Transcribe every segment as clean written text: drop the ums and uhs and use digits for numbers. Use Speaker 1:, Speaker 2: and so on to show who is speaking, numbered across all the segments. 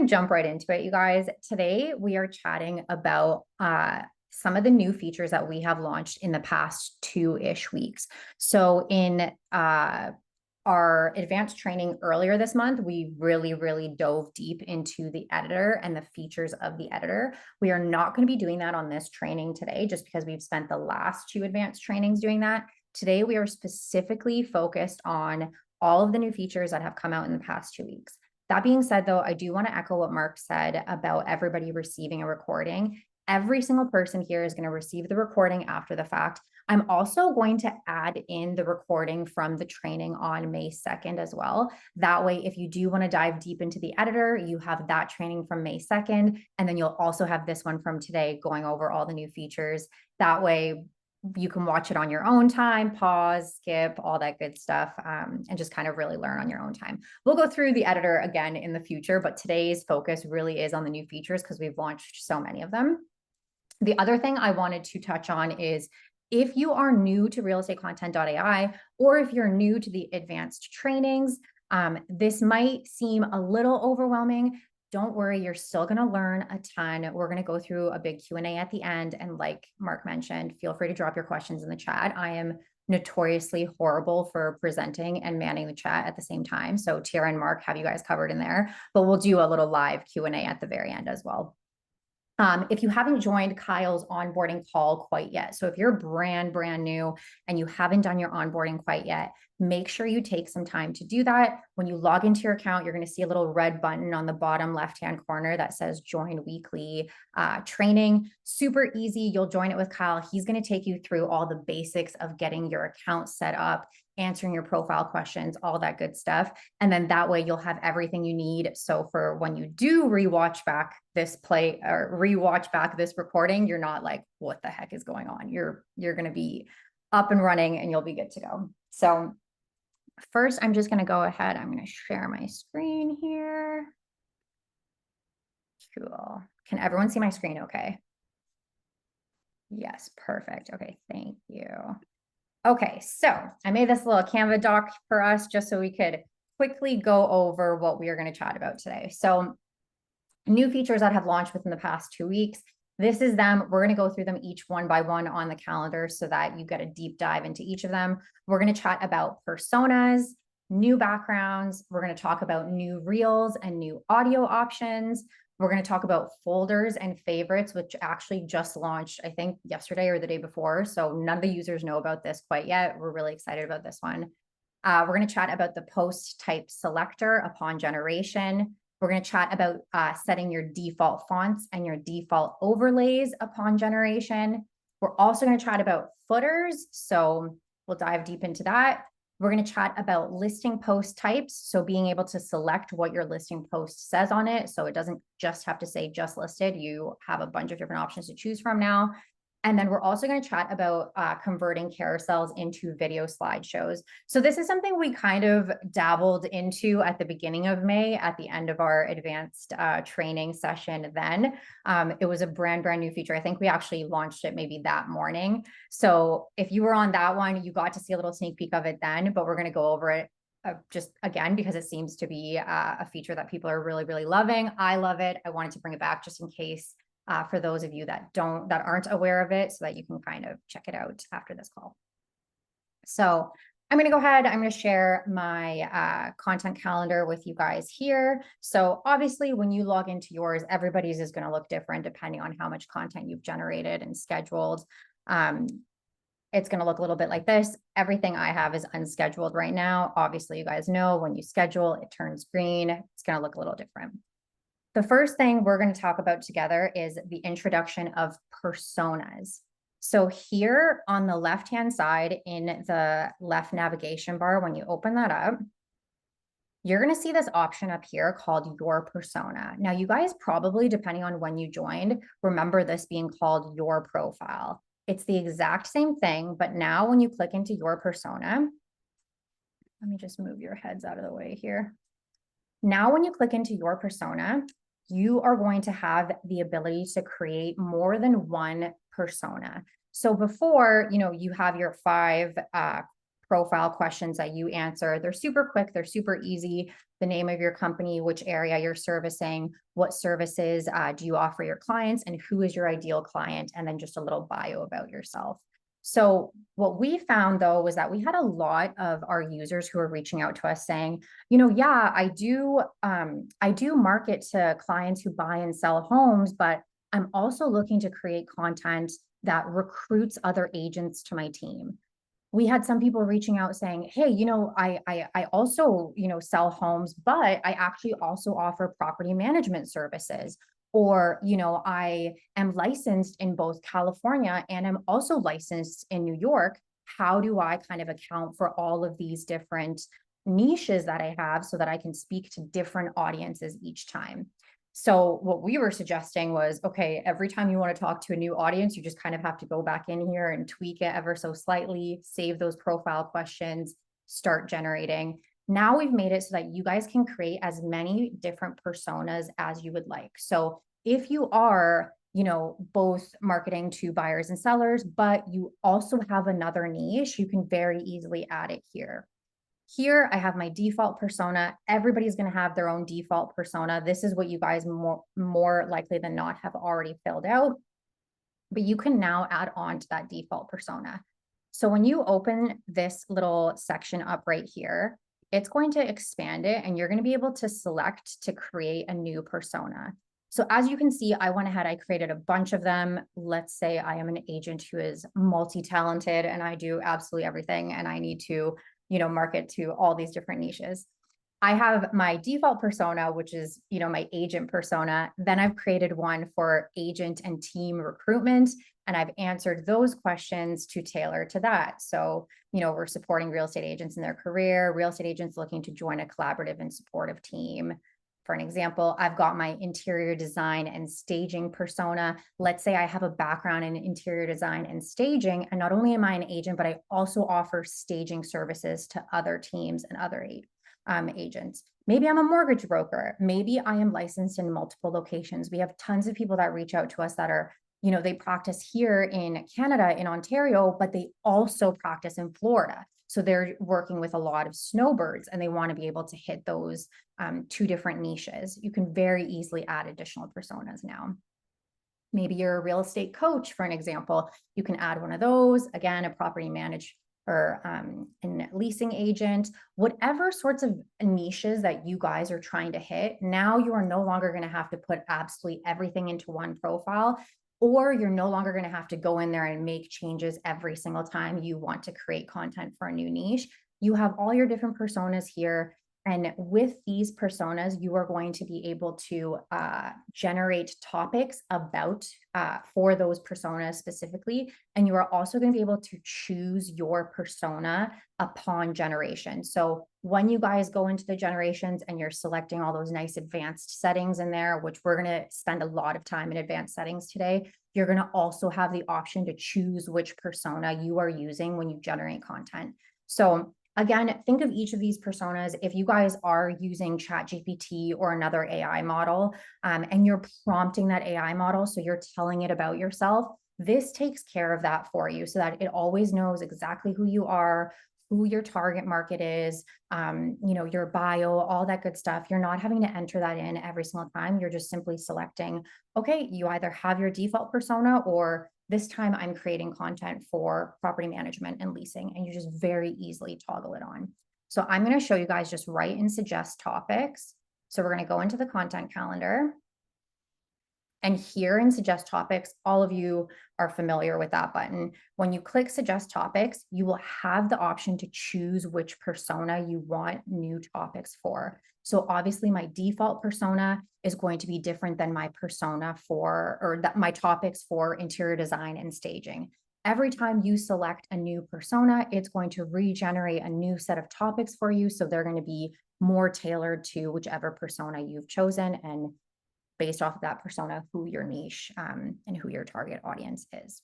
Speaker 1: going to jump right into it, you guys. Today, we are chatting about some of the new features that we have launched in the past 2-ish weeks. So in our advanced training earlier this month, we really dove deep into the editor and the features of the editor. We are not going to be doing that on this training today, just because we've spent the last 2 advanced trainings doing that. Today, we are specifically focused on all of the new features that have come out in the past 2 weeks. That being said, though, I do want to echo what Mark said about everybody receiving a recording. Every single person here is going to receive the recording after the fact. I'm also going to add in the recording from the training on May 2nd as well. That way, if you do want to dive deep into the editor, you have that training from May 2nd, and then you'll also have this one from today going over all the new features. That way, you can watch it on your own time, pause, skip, all that good stuff, and just kind of really learn on your own time. We'll go through the editor again in the future, but today's focus really is on the new features because we've launched so many of them. The other thing I wanted to touch on is if you are new to RealEstateContent.ai, or if you're new to the advanced trainings, this might seem a little overwhelming. Don't worry, you're still going to learn a ton. We're going to go through a big Q&A at the end. And like Mark mentioned, feel free to drop your questions in the chat. I am notoriously horrible for presenting and manning the chat at the same time. So Tara and Mark have you guys covered in there, but we'll do a little live Q&A at the very end as well. If you haven't joined Kyle's onboarding call quite yet, so if you're brand new and you haven't done your onboarding quite yet, make sure you take some time to do that. When you log into your account, you're going to see a little red button on the bottom left-hand corner that says join weekly training. Super easy. You'll join it with Kyle. He's going to take you through all the basics of getting your account set up, answering your profile questions, all that good stuff. And then that way you'll have everything you need. So for when you do rewatch back this recording, you're not like, what the heck is going on? You're going to be up and running and you'll be good to go. So first, I'm just going to go ahead. I'm going to share my screen here. Cool. Can everyone see my screen okay? Yes, perfect. Okay, thank you. Okay, so I made this little Canva doc for us just so we could quickly go over what we are going to chat about today. So new features that have launched within the past 2 weeks. This is them. We're going to go through them each one by one on the calendar so that you get a deep dive into each of them. We're going to chat about personas, new backgrounds. We're going to talk about new reels and new audio options. We're going to talk about folders and favorites, which actually just launched, I think, yesterday or the day before. So none of the users know about this quite yet. We're really excited about this one. We're going to chat about the post type selector upon generation. We're going to chat about setting your default fonts and your default overlays upon generation. We're also going to chat about footers. So we'll dive deep into that. We're going to chat about listing post types. So being able to select what your listing post says on it. So it doesn't just have to say just listed. You have a bunch of different options to choose from now. And then we're also going to chat about converting carousels into video slideshows. So this is something we kind of dabbled into at the beginning of May, at the end of our advanced training session then. It was a brand new feature. I think we actually launched it maybe that morning. So if you were on that one, you got to see a little sneak peek of it then, but we're going to go over it just again, because it seems to be a feature that people are really loving. I love it. I wanted to bring it back just in case for those of you that aren't aware of it, so that you can kind of check it out after this call. So I'm going to go ahead. I'm going to share my content calendar with you guys here. So obviously, when you log into yours, everybody's is going to look different depending on how much content you've generated and scheduled. It's going to look a little bit like this. Everything I have is unscheduled right now. Obviously, you guys know when you schedule, it turns green. It's going to look a little different. The first thing we're going to talk about together is the introduction of personas. So here on the left-hand side in the left navigation bar, when you open that up, you're going to see this option up here called your persona. Now, you guys probably, depending on when you joined, remember this being called your profile. It's the exact same thing, but now when you click into your persona, let me just move your heads out of the way here. Now, when you click into your persona, you are going to have the ability to create more than one persona. So before, you have your 5 profile questions that you answer. They're super quick, they're super easy. The name of your company, which area you're servicing, what services do you offer your clients, and who is your ideal client, and then just a little bio about yourself. So what we found though was that we had a lot of our users who were reaching out to us saying, yeah, I do market to clients who buy and sell homes, but I'm also looking to create content that recruits other agents to my team. We had some people reaching out saying, hey, I also, sell homes, but I actually also offer property management services. Or, I am licensed in both California and I'm also licensed in New York. How do I kind of account for all of these different niches that I have so that I can speak to different audiences each time? So what we were suggesting was, okay, every time you want to talk to a new audience, you just kind of have to go back in here and tweak it ever so slightly, save those profile questions, start generating. Now we've made it so that you guys can create as many different personas as you would like. So if you are, both marketing to buyers and sellers, but you also have another niche, you can very easily add it here. Here, I have my default persona. Everybody's going to have their own default persona. This is what you guys more likely than not have already filled out, but you can now add on to that default persona. So when you open this little section up right here, it's going to expand it and you're going to be able to select to create a new persona. So as you can see, I went ahead, I created a bunch of them. Let's say I am an agent who is multi-talented and I do absolutely everything and I need to market to all these different niches. I have my default persona, which is, my agent persona. Then I've created one for agent and team recruitment, and I've answered those questions to tailor to that. So, we're supporting real estate agents in their career, real estate agents looking to join a collaborative and supportive team. For an example, I've got my interior design and staging persona. Let's say I have a background in interior design and staging, and not only am I an agent, but I also offer staging services to other teams and other agents. Maybe I'm a mortgage broker. Maybe I am licensed in multiple locations. We have tons of people that reach out to us that are, they practice here in Canada, in Ontario, but they also practice in Florida. So they're working with a lot of snowbirds and they want to be able to hit those two different niches. You can very easily add additional personas now. Maybe you're a real estate coach, for an example. You can add one of those. Again, a property manager or a leasing agent, whatever sorts of niches that you guys are trying to hit. Now you are no longer going to have to put absolutely everything into one profile, or you're no longer going to have to go in there and make changes every single time you want to create content for a new niche. You have all your different personas here. And with these personas, you are going to be able to generate topics about for those personas specifically. And you are also going to be able to choose your persona upon generation. So when you guys go into the generations and you're selecting all those nice advanced settings in there, which we're going to spend a lot of time in advanced settings today, you're going to also have the option to choose which persona you are using when you generate content. So again, think of each of these personas. If you guys are using ChatGPT or another AI model, and you're prompting that AI model, so you're telling it about yourself, this takes care of that for you so that it always knows exactly who you are, who your target market is, your bio, all that good stuff. You're not having to enter that in every single time. You're just simply selecting, okay, you either have your default persona or this time I'm creating content for property management and leasing, and you just very easily toggle it on. So I'm going to show you guys just write and suggest topics. So we're going to go into the content calendar. And here in suggest topics, all of you are familiar with that button. When you click suggest topics, you will have the option to choose which persona you want new topics for. So obviously my default persona is going to be different than my persona for, or that my topics for interior design and staging. Every time you select a new persona, it's going to regenerate a new set of topics for you. So they're going to be more tailored to whichever persona you've chosen, and based off of that persona, who your niche and who your target audience is.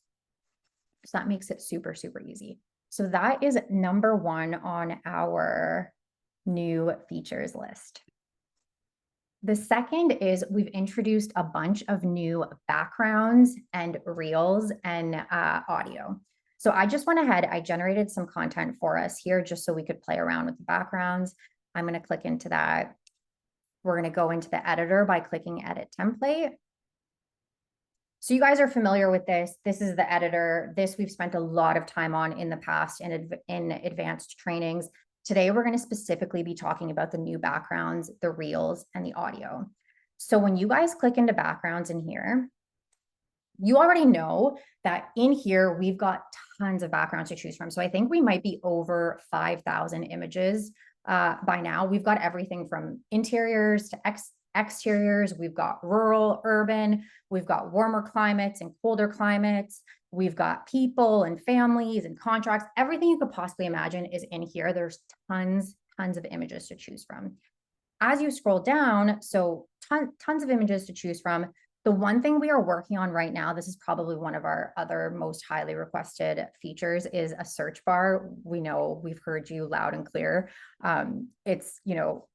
Speaker 1: So that makes it super, super easy. So that is number one on our new features list. The second is we've introduced a bunch of new backgrounds and reels and audio. So I just went ahead, I generated some content for us here just so we could play around with the backgrounds. I'm going to click into that. We're going to go into the editor by clicking edit template. So you guys are familiar with this. This is the editor. This we've spent a lot of time on in the past in advanced trainings. Today, we're going to specifically be talking about the new backgrounds, the reels, and the audio. So when you guys click into backgrounds in here, you already know that in here, we've got tons of backgrounds to choose from. So I think we might be over 5,000 images by now. We've got everything from interiors to exteriors. We've got rural, urban. We've got warmer climates and colder climates. We've got people and families and contracts. Everything you could possibly imagine is in here. There's tons of images to choose from. As you scroll down, so tons of images to choose from. The one thing we are working on right now, this is probably one of our other most highly requested features, is a search bar. We know we've heard you loud and clear. It's,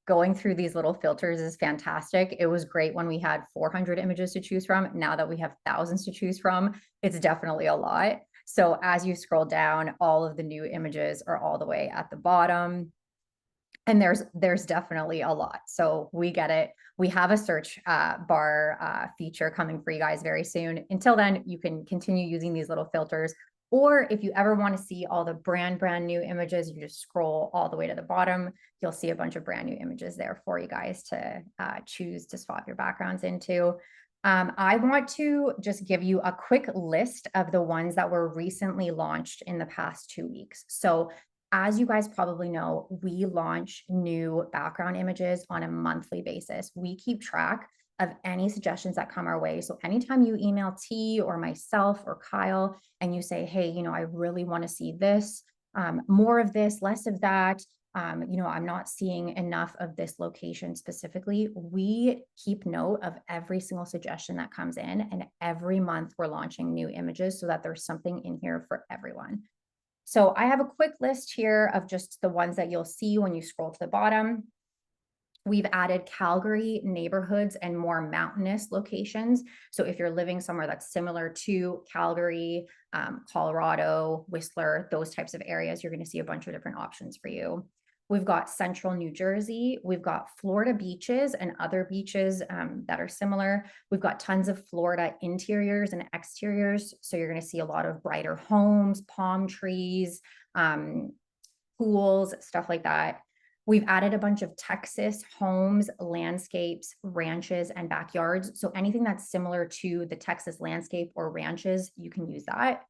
Speaker 1: going through these little filters is fantastic. It was great when we had 400 images to choose from. Now that we have thousands to choose from, it's definitely a lot. So as you scroll down, all of the new images are all the way at the bottom. And there's definitely a lot. So we get it. We have a search bar feature coming for you guys very soon. Until then, you can continue using these little filters. Or if you ever want to see all the brand new images, you just scroll all the way to the bottom. You'll see a bunch of brand new images there for you guys to choose to swap your backgrounds into. I want to just give you a quick list of the ones that were recently launched in the past 2 weeks. So as you guys probably know, we launch new background images on a monthly basis. We keep track of any suggestions that come our way. So anytime you email T or myself or Kyle and you say, hey, I really want to see this, more of this, less of that, I'm not seeing enough of this location specifically, we keep note of every single suggestion that comes in, and every month we're launching new images so that there's something in here for everyone. So I have a quick list here of just the ones that you'll see when you scroll to the bottom. We've added Calgary neighborhoods and more mountainous locations. So if you're living somewhere that's similar to Calgary, Colorado, Whistler, those types of areas, you're going to see a bunch of different options for you. We've got central New Jersey. We've got Florida beaches and other beaches that are similar. We've got tons of Florida interiors and exteriors. So you're going to see a lot of brighter homes, palm trees, pools, stuff like that. We've added a bunch of Texas homes, landscapes, ranches, and backyards. So anything that's similar to the Texas landscape or ranches, you can use that.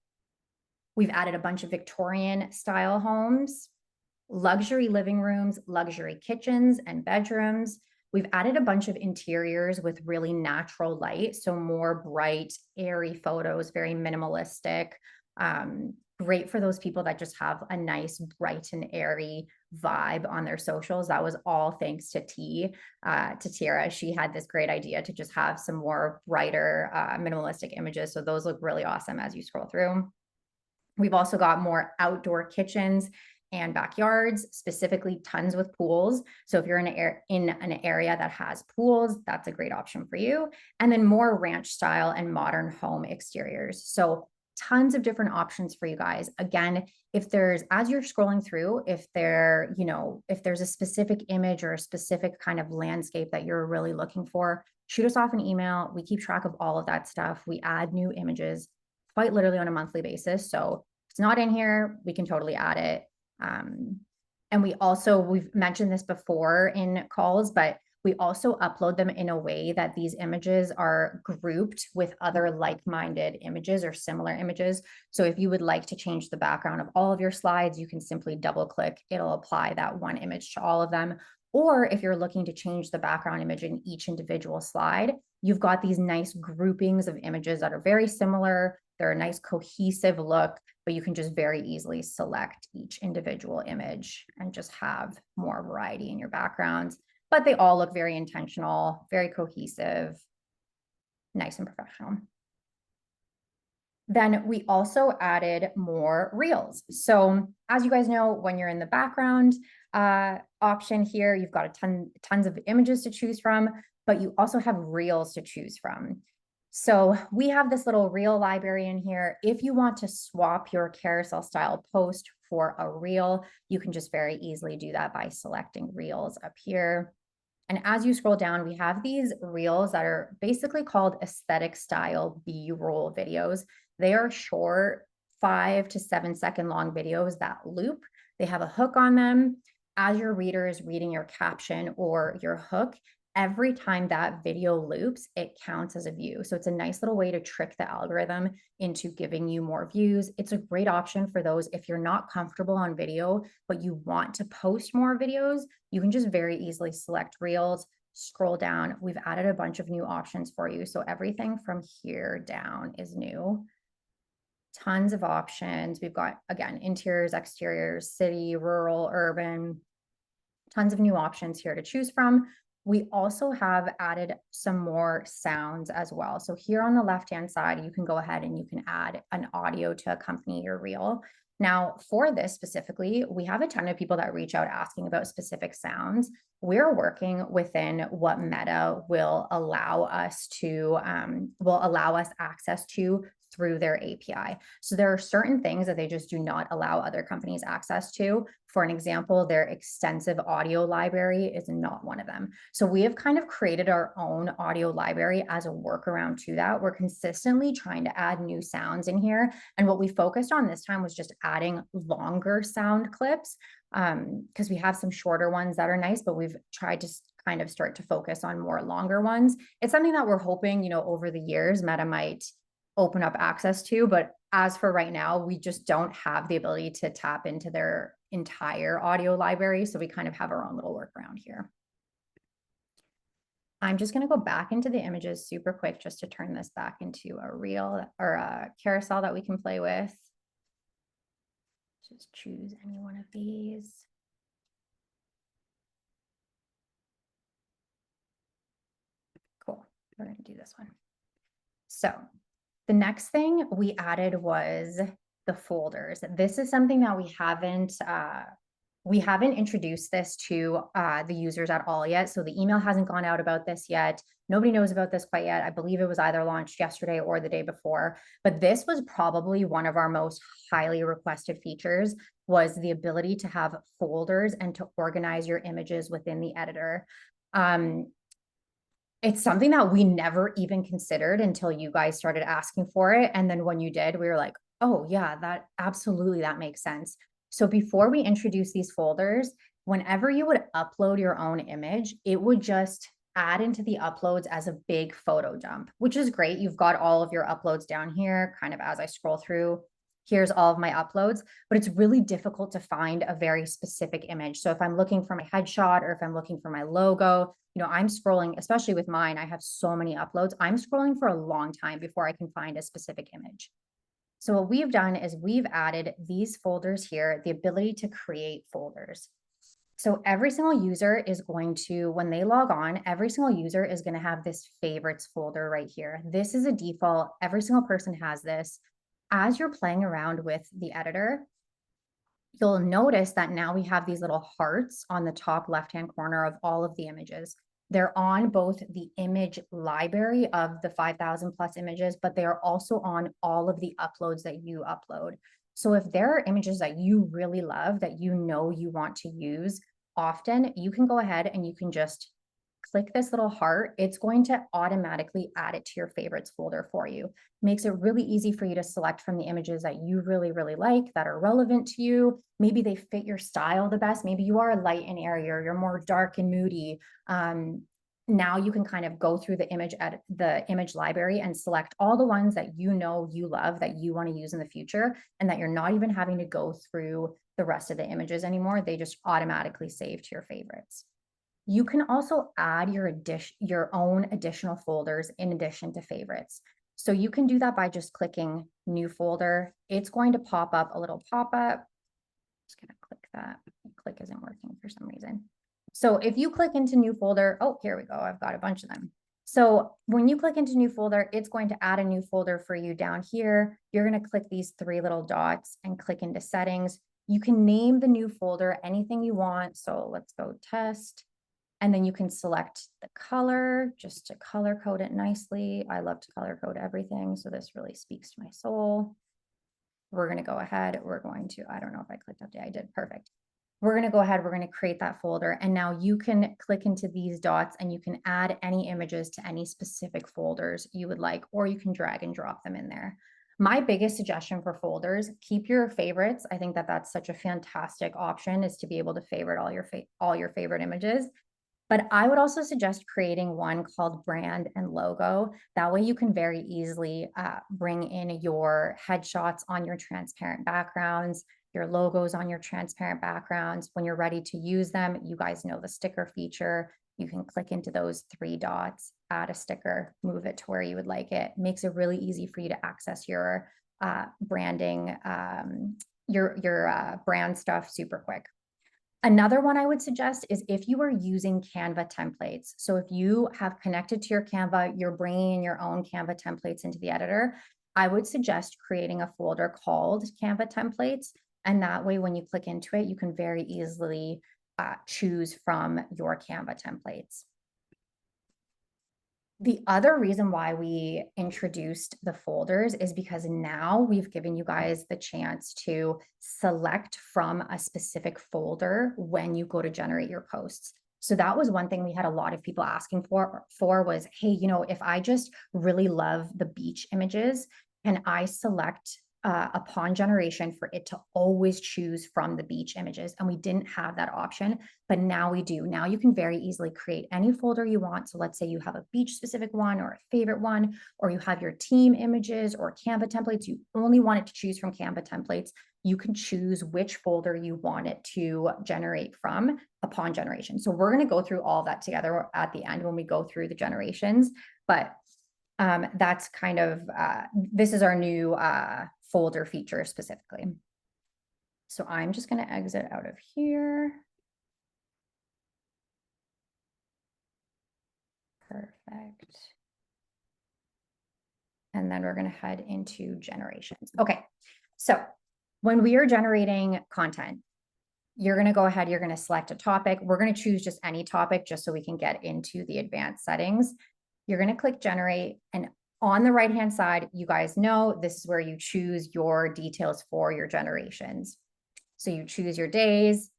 Speaker 1: We've added a bunch of Victorian style homes, luxury living rooms, luxury kitchens and bedrooms. We've added a bunch of interiors with really natural light. So more bright, airy photos, very minimalistic. Great for those people that just have a nice, bright and airy vibe on their socials. That was all thanks to Tira. She had this great idea to just have some more brighter, minimalistic images. So those look really awesome as you scroll through. We've also got more outdoor kitchens and backyards, specifically tons with pools. So if you're in an area that has pools, that's a great option for you. And then more ranch style and modern home exteriors. So tons of different options for you guys. Again, as you're scrolling through, if there's a specific image or a specific kind of landscape that you're really looking for, shoot us off an email. We keep track of all of that stuff. We add new images quite literally on a monthly basis. So if it's not in here, we can totally add it. And we've mentioned this before in calls, but we also upload them in a way that these images are grouped with other like-minded images or similar images. So if you would like to change the background of all of your slides, you can simply double click. It'll apply that one image to all of them. Or if you're looking to change the background image in each individual slide, you've got these nice groupings of images that are very similar. They're a nice cohesive look, but you can just very easily select each individual image and just have more variety in your backgrounds. But they all look very intentional, very cohesive, nice and professional. Then we also added more reels. So as you guys know, when you're in the background option here, you've got tons of images to choose from, but you also have reels to choose from. So we have this little reel library in here. If you want to swap your carousel style post for a reel, you can just very easily do that by selecting reels up here. And as you scroll down, we have these reels that are basically called aesthetic style B-roll videos. They are short, 5 to 7 second long videos that loop. They have a hook on them. As your reader is reading your caption or your hook, every time that video loops, it counts as a view. So it's a nice little way to trick the algorithm into giving you more views. It's a great option for those if you're not comfortable on video, but you want to post more videos. You can just very easily select reels, scroll down. We've added a bunch of new options for you. So everything from here down is new. Tons of options. We've got, again, interiors, exteriors, city, rural, urban, tons of new options here to choose from. We also have added some more sounds as well. So here on the left-hand side, you can go ahead and you can add an audio to accompany your reel. Now, for this specifically, we have a ton of people that reach out asking about specific sounds. We're working within what Meta will allow us access to through their API. So there are certain things that they just do not allow other companies access to. For an example, their extensive audio library is not one of them. So we have kind of created our own audio library as a workaround to that. We're consistently trying to add new sounds in here. And what we focused on this time was just adding longer sound clips, because we have some shorter ones that are nice, but we've tried to kind of start to focus on more longer ones. It's something that we're hoping, over the years, Meta might open up access to, but as for right now, we just don't have the ability to tap into their entire audio library. So we kind of have our own little workaround here. I'm just going to go back into the images super quick just to turn this back into a reel or a carousel that we can play with. Just choose any one of these. Cool. We're going to do this one. So the next thing we added was the folders. This is something that we haven't introduced this to the users at all yet. So the email hasn't gone out about this yet. Nobody knows about this quite yet. I believe it was either launched yesterday or the day before, but this was probably one of our most highly requested features, was the ability to have folders and to organize your images within the editor. It's something that we never even considered until you guys started asking for it. And then when you did, we were like, oh yeah, that makes sense. So before we introduce these folders, whenever you would upload your own image, it would just add into the uploads as a big photo dump, which is great. You've got all of your uploads down here, kind of as I scroll through. Here's all of my uploads, but it's really difficult to find a very specific image. So if I'm looking for my headshot or if I'm looking for my logo, I'm scrolling, especially with mine, I have so many uploads. I'm scrolling for a long time before I can find a specific image. So what we've done is we've added these folders here, the ability to create folders. So every single user is going to, when they log on, every single user is going to have this favorites folder right here. This is a default. Every single person has this. As you're playing around with the editor, you'll notice that now we have these little hearts on the top left-hand corner of all of the images. They're on both the image library of the 5,000 plus images, but they are also on all of the uploads that you upload. So if there are images that you really love that you want to use often, you can go ahead and you can just click this little heart. It's going to automatically add it to your favorites folder for you. Makes it really easy for you to select from the images that you really, really like, that are relevant to you. Maybe they fit your style the best. Maybe you are light and airy, or you're more dark and moody. Now you can kind of go through the image library and select all the ones that you love, that you want to use in the future, and that you're not even having to go through the rest of the images anymore. They just automatically save to your favorites. You can also add your own additional folders in addition to favorites. So you can do that by just clicking new folder. It's going to pop up a little pop-up. Just gonna click that. Click isn't working for some reason. So if you click into new folder, oh, here we go. I've got a bunch of them. So when you click into new folder, it's going to add a new folder for you down here. You're going to click these three little dots and click into settings. You can name the new folder anything you want. So let's go test. And then you can select the color just to color code it nicely. I love to color code everything, so this really speaks to my soul. We're going to go ahead. We're going to, I don't know if I clicked update. I did. Perfect. We're going to go ahead. We're going to create that folder. And now you can click into these dots and you can add any images to any specific folders you would like, or you can drag and drop them in there. My biggest suggestion for folders, keep your favorites. I think that that's such a fantastic option, is to be able to favorite all your favorite images. But I would also suggest creating one called brand and logo. That way you can very easily bring in your headshots on your transparent backgrounds, your logos on your transparent backgrounds. When you're ready to use them, you guys know the sticker feature. You can click into those 3 dots, add a sticker, move it to where you would like it. Makes it really easy for you to access your branding, your brand stuff super quick. Another one I would suggest is if you are using Canva templates. So if you have connected to your Canva, you're bringing in your own Canva templates into the editor, I would suggest creating a folder called Canva templates. And that way, when you click into it, you can very easily choose from your Canva templates. The other reason why we introduced the folders is because now we've given you guys the chance to select from a specific folder when you go to generate your posts. So that was one thing we had a lot of people asking for was, hey, you know, if I just really love the beach images, can I select upon generation for it to always choose from the beach images? And we didn't have that option, but now we do. Now you can very easily create any folder you want. So let's say you have a beach specific one or a favorite one, or you have your team images or Canva templates. You only want it to choose from Canva templates. You can choose which folder you want it to generate from upon generation. So we're going to go through all of that together at the end when we go through the generations, but that's kind of, this is our new folder feature specifically. So I'm just going to exit out of here. Perfect. And then we're going to head into generations. Okay. So when we are generating content, you're going to go ahead, you're going to select a topic. We're going to choose just any topic just so we can get into the advanced settings. You're going to click generate, and on the right-hand side, you guys know this is where you choose your details for your generations. So you choose your days.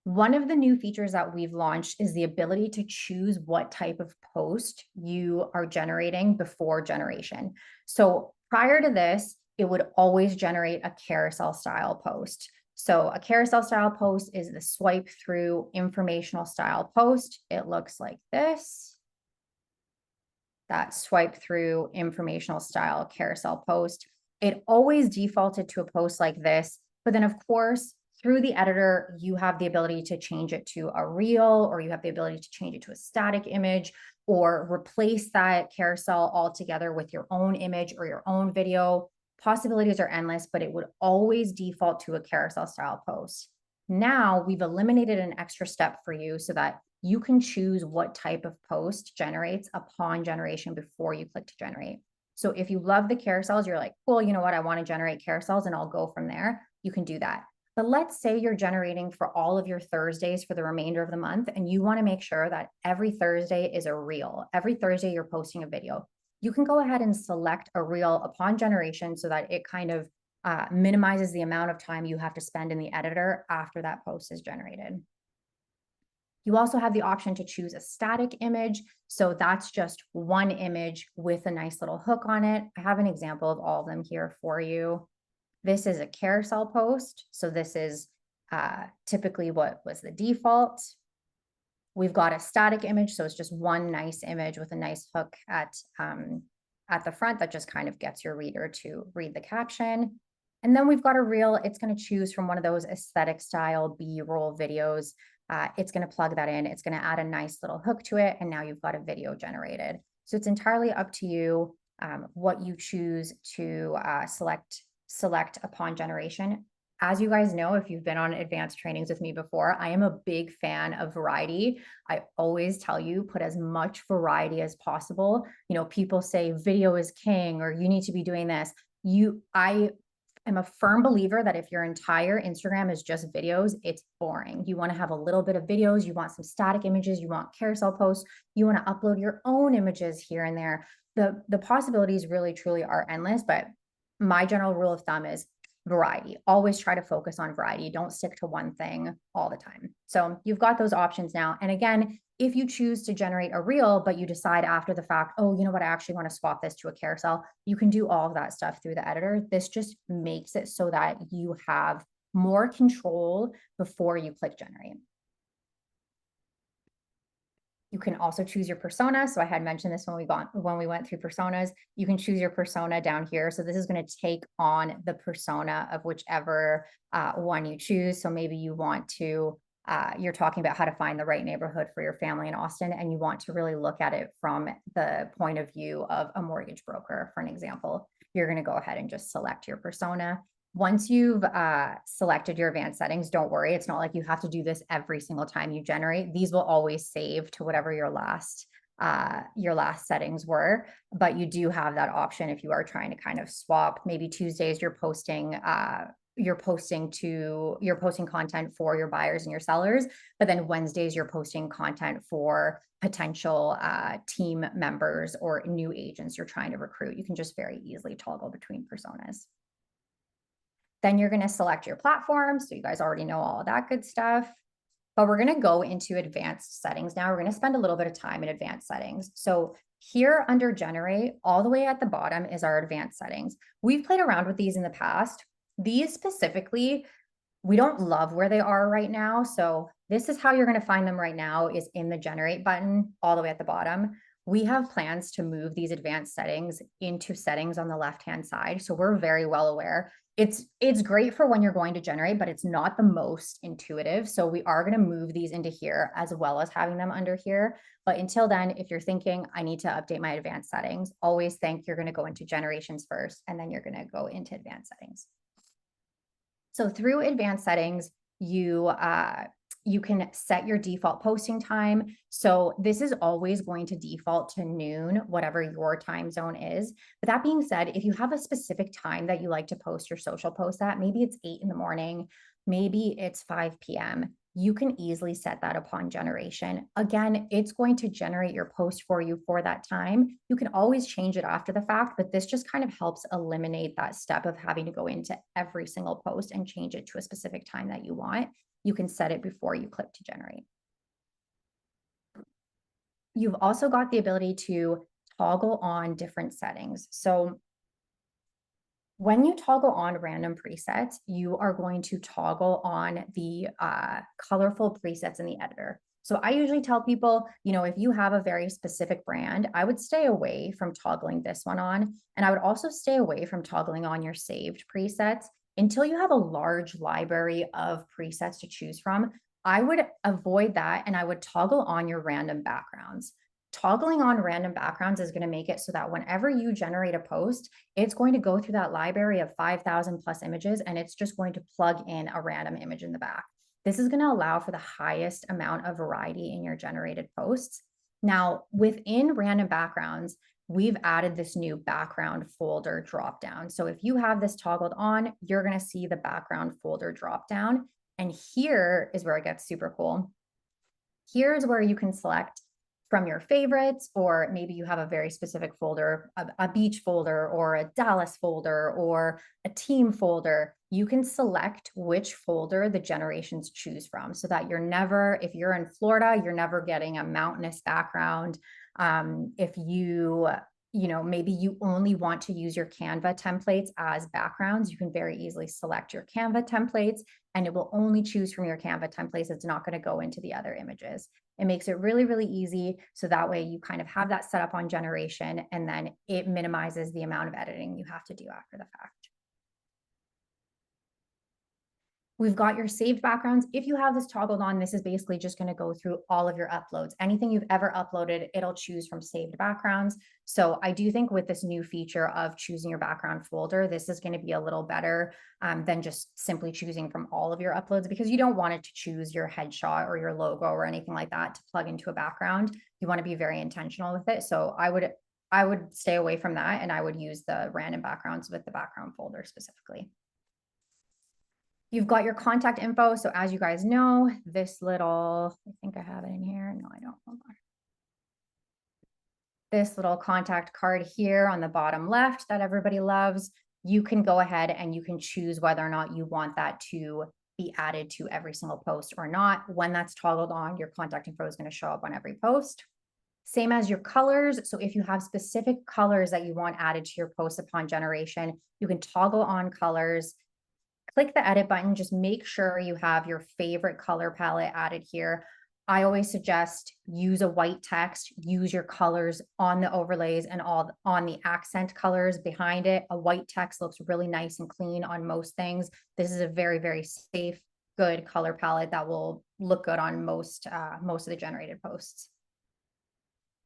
Speaker 1: One of the new features that we've launched is the ability to choose what type of post you are generating before generation. So prior to this, it would always generate a carousel style post. So a carousel style post is the swipe through informational style post. It looks like this. That swipe through informational style carousel post. It always defaulted to a post like this, but then of course, through the editor, you have the ability to change it to a reel, or you have the ability to change it to a static image, or replace that carousel altogether with your own image or your own video. Possibilities are endless, but it would always default to a carousel style post. Now we've eliminated an extra step for you so that you can choose what type of post generates upon generation before you click to generate. So if you love the carousels, you're like, cool, you know what, I want to generate carousels and I'll go from there. You can do that. But let's say you're generating for all of your Thursdays for the remainder of the month, and you want to make sure that every Thursday is a reel. Every Thursday you're posting a video. You can go ahead and select a reel upon generation so that it kind of minimizes the amount of time you have to spend in the editor after that post is generated. You also have the option to choose a static image. So that's just one image with a nice little hook on it. I have an example of all of them here for you. This is a carousel post. So this is typically what was the default. We've got a static image. So it's just one nice image with a nice hook at the front that just kind of gets your reader to read the caption. And then we've got a reel. It's going to choose from one of those aesthetic style B-roll videos. It's going to plug that in. It's going to add a nice little hook to it. And now you've got a video generated. So it's entirely up to you what you choose to select upon generation. As you guys know, if you've been on advanced trainings with me before, I am a big fan of variety. I always tell you, put as much variety as possible. You know, people say video is king, or you need to be doing this. I am a firm believer that if your entire Instagram is just videos, it's boring. You want to have a little bit of videos, you want some static images, you want carousel posts, you want to upload your own images here and there. The possibilities really truly are endless, but my general rule of thumb is variety. Always try to focus on variety. Don't stick to one thing all the time. So you've got those options now. And again, if you choose to generate a reel, but you decide after the fact, oh, you know what, I actually want to swap this to a carousel, you can do all of that stuff through the editor. This just makes it so that you have more control before you click generate. You can also choose your persona. So I had mentioned this when we went through personas. You can choose your persona down here. So this is going to take on the persona of whichever one you choose. So maybe you want to, you're talking about how to find the right neighborhood for your family in Austin, and you want to really look at it from the point of view of a mortgage broker, for an example. You're going to go ahead and just select your persona. Once you've selected your advanced settings, don't worry. It's not like you have to do this every single time you generate. These will always save to whatever your last settings were, but you do have that option if you are trying to kind of swap. Maybe Tuesdays you're posting content for your buyers and your sellers, but then Wednesdays you're posting content for potential team members or new agents you're trying to recruit. You can just very easily toggle between personas. Then you're going to select your platform. So you guys already know all of that good stuff. But we're going to go into advanced settings now. We're going to spend a little bit of time in advanced settings. So here under generate, all the way at the bottom is our advanced settings. We've played around with these in the past. These specifically, we don't love where they are right now. So this is how you're going to find them right now, is in the generate button all the way at the bottom. We have plans to move these advanced settings into settings on the left-hand side. So we're very well aware. It's great for when you're going to generate, but it's not the most intuitive. So we are going to move these into here as well as having them under here. But until then, if you're thinking, I need to update my advanced settings, always think you're going to go into generations first, and then you're going to go into advanced settings. So through advanced settings, you can set your default posting time. So this is always going to default to noon, whatever your time zone is. But that being said, if you have a specific time that you like to post your social posts at, maybe it's 8 in the morning, maybe it's 5 p.m., you can easily set that upon generation. Again, it's going to generate your post for you for that time. You can always change it after the fact, but this just kind of helps eliminate that step of having to go into every single post and change it to a specific time that you want. You can set it before you click to generate. You've also got the ability to toggle on different settings. So when you toggle on random presets, you are going to toggle on the colorful presets in the editor. So I usually tell people, if you have a very specific brand, I would stay away from toggling this one on. And I would also stay away from toggling on your saved presets until you have a large library of presets to choose from. I would avoid that, and I would toggle on your random backgrounds. Toggling on random backgrounds is going to make it so that whenever you generate a post, it's going to go through that library of 5,000 plus images, and it's just going to plug in a random image in the back. This is going to allow for the highest amount of variety in your generated posts. Now, within random backgrounds, we've added this new background folder dropdown. So if you have this toggled on, you're going to see the background folder dropdown. And here is where it gets super cool. Here's where you can select from your favorites, or maybe you have a very specific folder, a beach folder or a Dallas folder or a team folder. You can select which folder the generations choose from, so that you're never, if you're in Florida, you're never getting a mountainous background. If maybe you only want to use your Canva templates as backgrounds, you can very easily select your Canva templates, and it will only choose from your Canva templates. It's not going to go into the other images. It makes it really, really easy. So that way you kind of have that set up on generation, and then it minimizes the amount of editing you have to do after the fact. We've got your saved backgrounds. If you have this toggled on, this is basically just going to go through all of your uploads. Anything you've ever uploaded, it'll choose from saved backgrounds. So I do think with this new feature of choosing your background folder, this is going to be a little better than just simply choosing from all of your uploads, because you don't want it to choose your headshot or your logo or anything like that to plug into a background. You want to be very intentional with it. So I would stay away from that, and I would use the random backgrounds with the background folder specifically. You've got your contact info. So as you guys know, this little, I think I have it in here. No, I don't. Hold on. This little contact card here on the bottom left that everybody loves, you can go ahead and you can choose whether or not you want that to be added to every single post or not. When that's toggled on, your contact info is going to show up on every post. Same as your colors. So if you have specific colors that you want added to your post upon generation, you can toggle on colors. Click the edit button, just make sure you have your favorite color palette added here. I always suggest use a white text, use your colors on the overlays and all on the accent colors behind it. A white text looks really nice and clean on most things. This is a very, very safe, good color palette that will look good on most of the generated posts.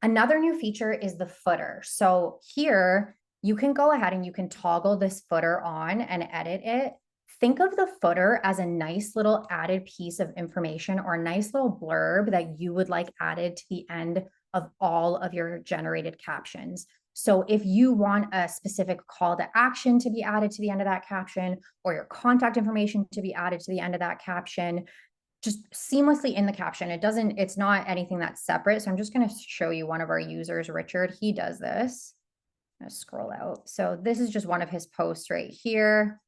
Speaker 1: Another new feature is the footer. So here you can go ahead and you can toggle this footer on and edit it. Think of the footer as a nice little added piece of information or a nice little blurb that you would like added to the end of all of your generated captions. So if you want a specific call to action to be added to the end of that caption, or your contact information to be added to the end of that caption, just seamlessly in the caption. It's not anything that's separate. So I'm just going to show you one of our users, Richard. He does this. I'm going to scroll out. So this is just one of his posts right here.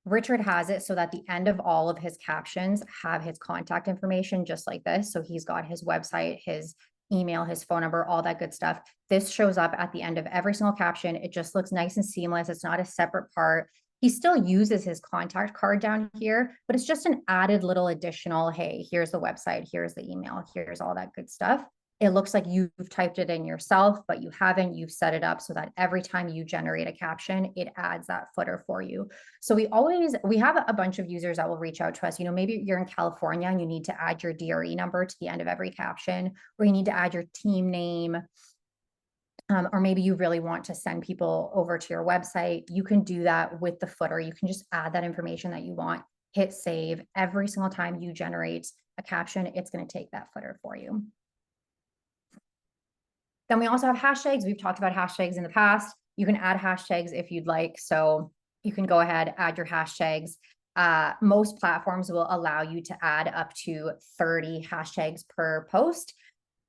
Speaker 1: Richard has it so that the end of all of his captions have his contact information just like this. So he's got his website, his email, his phone number, all that good stuff. This shows up at the end of every single caption. It just looks nice and seamless. It's not a separate part. He still uses his contact card down here, but it's just an added little additional, hey, here's the website, here's the email, here's all that good stuff. It looks like you've typed it in yourself, but you haven't. You've set it up so that every time you generate a caption, it adds that footer for you. So we have a bunch of users that will reach out to us. Maybe you're in California and you need to add your DRE number to the end of every caption, or you need to add your team name. Or maybe you really want to send people over to your website. You can do that with the footer. You can just add that information that you want, hit save. Every single time you generate a caption, it's going to take that footer for you. Then we also have hashtags. We've talked about hashtags in the past. You can add hashtags if you'd like. So you can go ahead, add your hashtags. Most platforms will allow you to add up to 30 hashtags per post.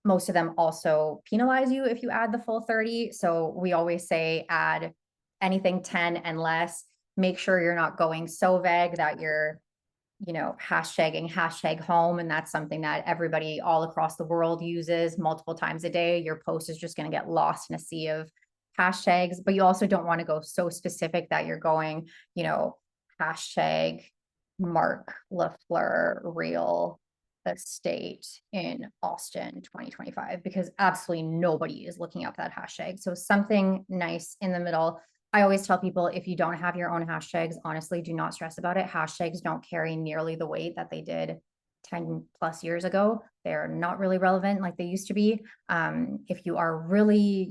Speaker 1: Most of them also penalize you if you add the full 30. So we always say add anything 10 and less. Make sure you're not going so vague that you're hashtagging hashtag home. And that's something that everybody all across the world uses multiple times a day. Your post is just going to get lost in a sea of hashtags, but you also don't want to go so specific that you're going, hashtag Mark LaFleur real estate in Austin 2025, because absolutely nobody is looking up that hashtag. So something nice in the middle. I always tell people, if you don't have your own hashtags, honestly, do not stress about it. Hashtags don't carry nearly the weight that they did 10 plus years ago. They're not really relevant like they used to be. If you are really,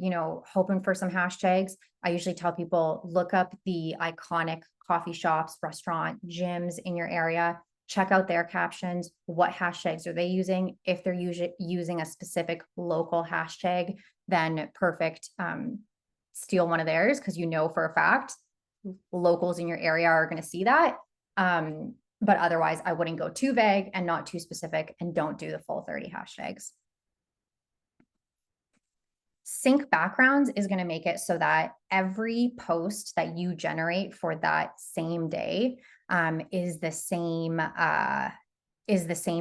Speaker 1: hoping for some hashtags, I usually tell people, look up the iconic coffee shops, restaurant, gyms in your area. Check out their captions. What hashtags are they using? If they're using a specific local hashtag, then perfect. Steal one of theirs, because for a fact locals in your area are going to see that. But otherwise, I wouldn't go too vague and not too specific, and don't do the full 30 hashtags. Sync backgrounds is going to make it so that every post that you generate for that same day is the same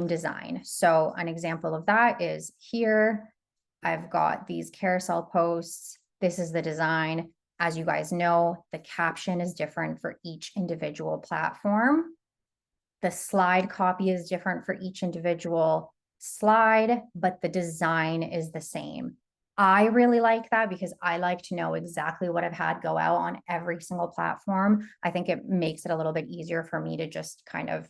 Speaker 1: design. So an example of that is here. I've got these carousel posts. This is the design. As you guys know, the caption is different for each individual platform. The slide copy is different for each individual slide, but the design is the same. I really like that because I like to know exactly what I've had go out on every single platform. I think it makes it a little bit easier for me to just kind of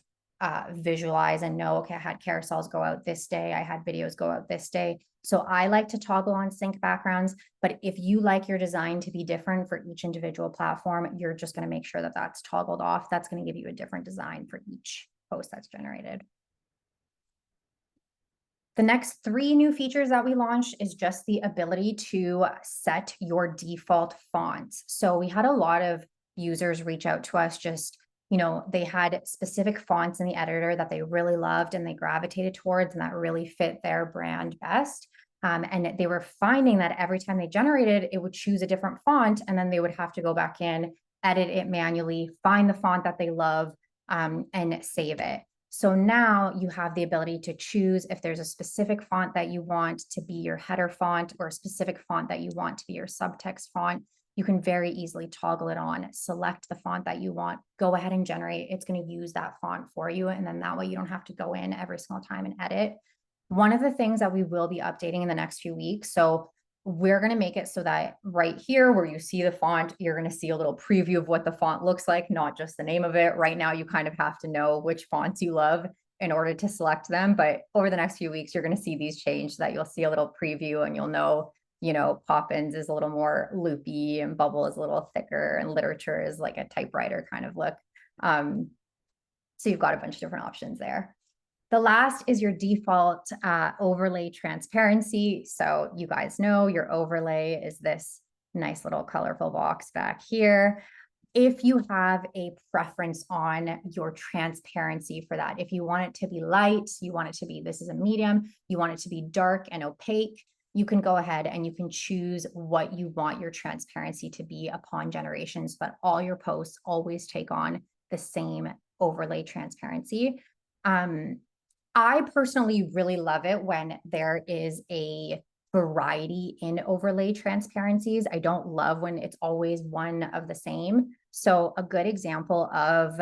Speaker 1: visualize and know, okay, I had carousels go out this day, I had videos go out this day. So I like to toggle on sync backgrounds, but if you like your design to be different for each individual platform, you're just going to make sure that that's toggled off. That's going to give you a different design for each post that's generated. The next 3 new features that we launched is just the ability to set your default fonts. So we had a lot of users reach out to us just you know, they had specific fonts in the editor that they really loved and they gravitated towards and that really fit their brand best. And they were finding that every time they generated, it would choose a different font, and then they would have to go back in, edit it manually, find the font that they love, and save it. So now you have the ability to choose if there's a specific font that you want to be your header font or a specific font that you want to be your subtext font. You can very easily toggle it on, select the font that you want, go ahead and generate. It's going to use that font for you. And then that way you don't have to go in every single time and edit. One of the things that we will be updating in the next few weeks, so we're going to make it so that right here where you see the font, you're going to see a little preview of what the font looks like, not just the name of it. Right now, you kind of have to know which fonts you love in order to select them. But over the next few weeks, you're going to see these change so that you'll see a little preview and you'll know, you know, Poppins is a little more loopy and Bubble is a little thicker and Literature is like a typewriter kind of look. So you've got a bunch of different options there. The last is your default overlay transparency. So you guys know your overlay is this nice little colorful box back here. If you have a preference on your transparency for that, if you want it to be light, you want it to be, this is a medium, you want it to be dark and opaque, you can go ahead and you can choose what you want your transparency to be upon generation, so that all your posts always take on the same overlay transparency. I personally really love it when there is a variety in overlay transparencies. I don't love when it's always one of the same. So a good example of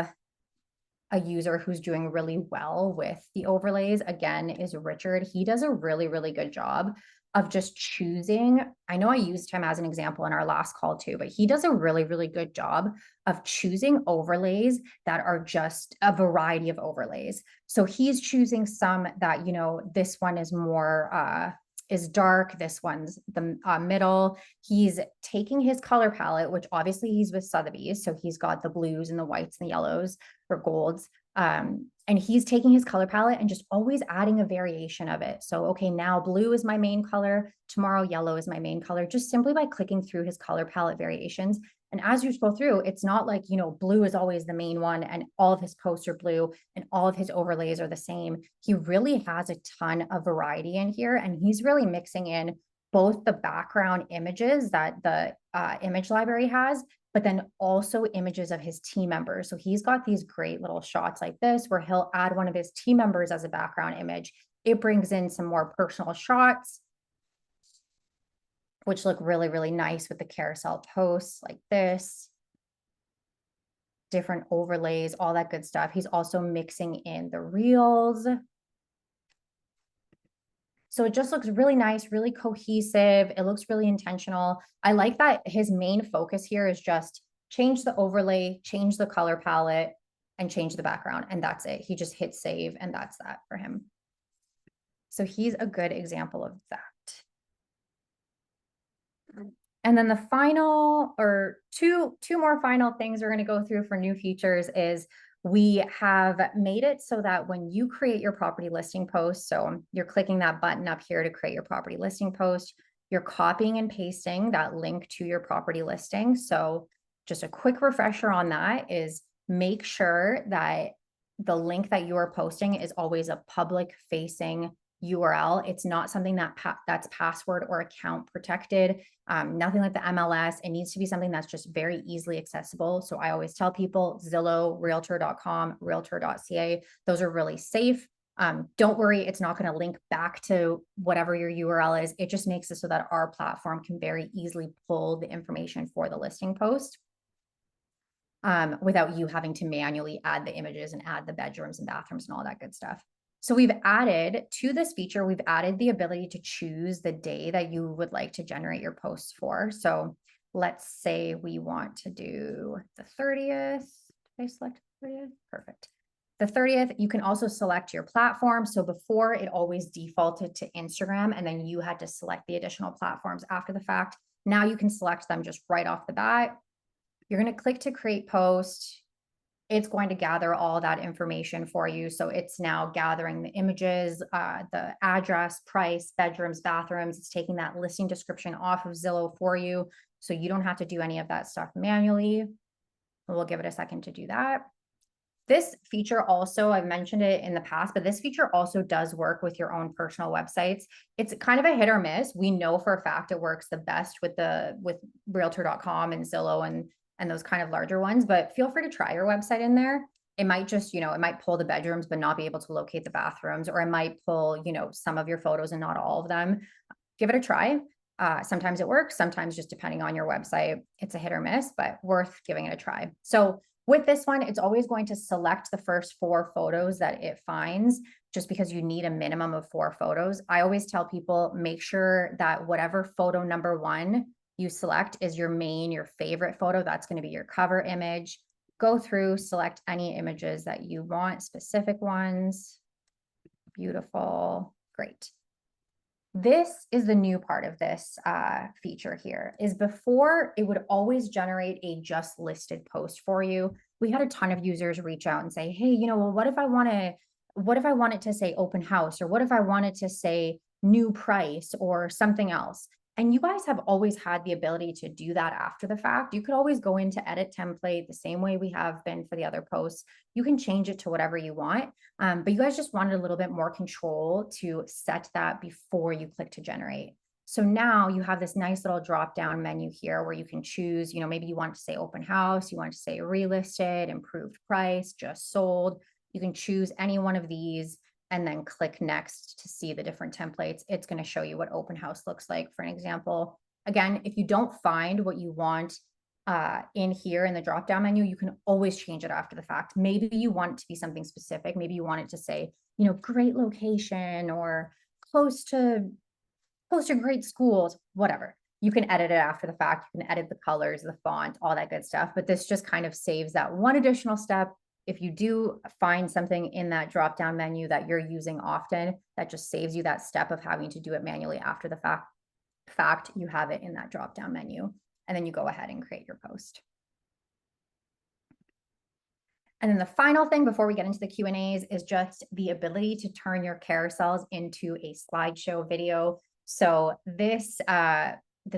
Speaker 1: a user who's doing really well with the overlays, again, is Richard. He does a really, really good job of just choosing. I know I used him as an example in our last call too, but he does a really, really good job of choosing overlays that are just a variety of overlays. So he's choosing some that, you know, this one is more, is dark. This one's the middle. He's taking his color palette, which obviously he's with Sotheby's. So he's got the blues and the whites and the yellows or golds. And he's taking his color palette and just always adding a variation of it. So, okay, now blue is my main color. Tomorrow, yellow is my main color, just simply by clicking through his color palette variations. And as you scroll through, it's not like, you know, blue is always the main one and all of his posts are blue and all of his overlays are the same. He really has a ton of variety in here, and he's really mixing in both the background images that the image library has, but then also images of his team members. So he's got these great little shots like this, where he'll add one of his team members as a background image. It brings in some more personal shots, which look really, really nice with the carousel posts like this, different overlays, all that good stuff. He's also mixing in the reels. So it just looks really nice, really cohesive. It looks really intentional. I like that his main focus here is just change the overlay, change the color palette, and change the background. And that's it. He just hits save and that's that for him. So he's a good example of that. And then the final, or two more final things we're going to go through for new features is we have made it so that when you create your property listing post, so you're clicking that button up here to create your property listing post, you're copying and pasting that link to your property listing. So just a quick refresher on that is make sure that the link that you are posting is always a public facing URL. It's not something that's password or account protected, nothing like the MLS. It needs to be something that's just very easily accessible. So I always tell people Zillow, realtor.com, realtor.ca, those are really safe. Don't worry, it's not going to link back to whatever your URL is. It just makes it so that our platform can very easily pull the information for the listing post without you having to manually add the images and add the bedrooms and bathrooms and all that good stuff. So we've added to this feature, we've added the ability to choose the day that you would like to generate your posts for. So let's say we want to do the 30th. Did I select 30th? Perfect. The 30th, you can also select your platform. So before it always defaulted to Instagram and then you had to select the additional platforms after the fact. Now you can select them just right off the bat. You're going to click to create post. It's going to gather all that information for you. So it's now gathering the images, the address, price, bedrooms, bathrooms. It's taking that listing description off of Zillow for you. So you don't have to do any of that stuff manually. We'll give it a second to do that. This feature also, I've mentioned it in the past, but this feature also does work with your own personal websites. It's kind of a hit or miss. We know for a fact it works the best with realtor.com and Zillow and those kind of larger ones, but feel free to try your website in there. It might just, it might pull the bedrooms, but not be able to locate the bathrooms, or it might pull, some of your photos and not all of them. Give it a try. Sometimes it works, sometimes just depending on your website, it's a hit or miss, but worth giving it a try. So with this one, it's always going to select the first 4 photos that it finds, just because you need a minimum of 4 photos. I always tell people, make sure that whatever photo number 1 you select is your favorite photo. That's going to be your cover image. Go through, select any images that you want, specific ones. Beautiful. Great. This is the new part of this feature here. Is before it would always generate a just listed post for you. We had a ton of users reach out and say, hey, well, what if I want it to say open house, or what if I want it to say new price or something else? And you guys have always had the ability to do that after the fact. You could always go into edit template the same way we have been for the other posts. You can change it to whatever you want. But you guys just wanted a little bit more control to set that before you click to generate. So now you have this nice little drop down menu here where you can choose, maybe you want to say open house, you want to say relisted, improved price, just sold. You can choose any one of these and then click next to see the different templates. It's going to show you what open house looks like, for an example. Again, if you don't find what you want in here in the drop down menu, you can always change it after the fact. Maybe you want it to be something specific. Maybe you want it to say, great location, or close to great schools, whatever. You can edit it after the fact. You can edit the colors, the font, all that good stuff. But this just kind of saves that one additional step. If you do find something in that drop-down menu that you're using often, that just saves you that step of having to do it manually after the fact. You have it in that drop-down menu, and then you go ahead and create your post. And then the final thing before we get into the Q&As is just the ability to turn your carousels into a slideshow video. So this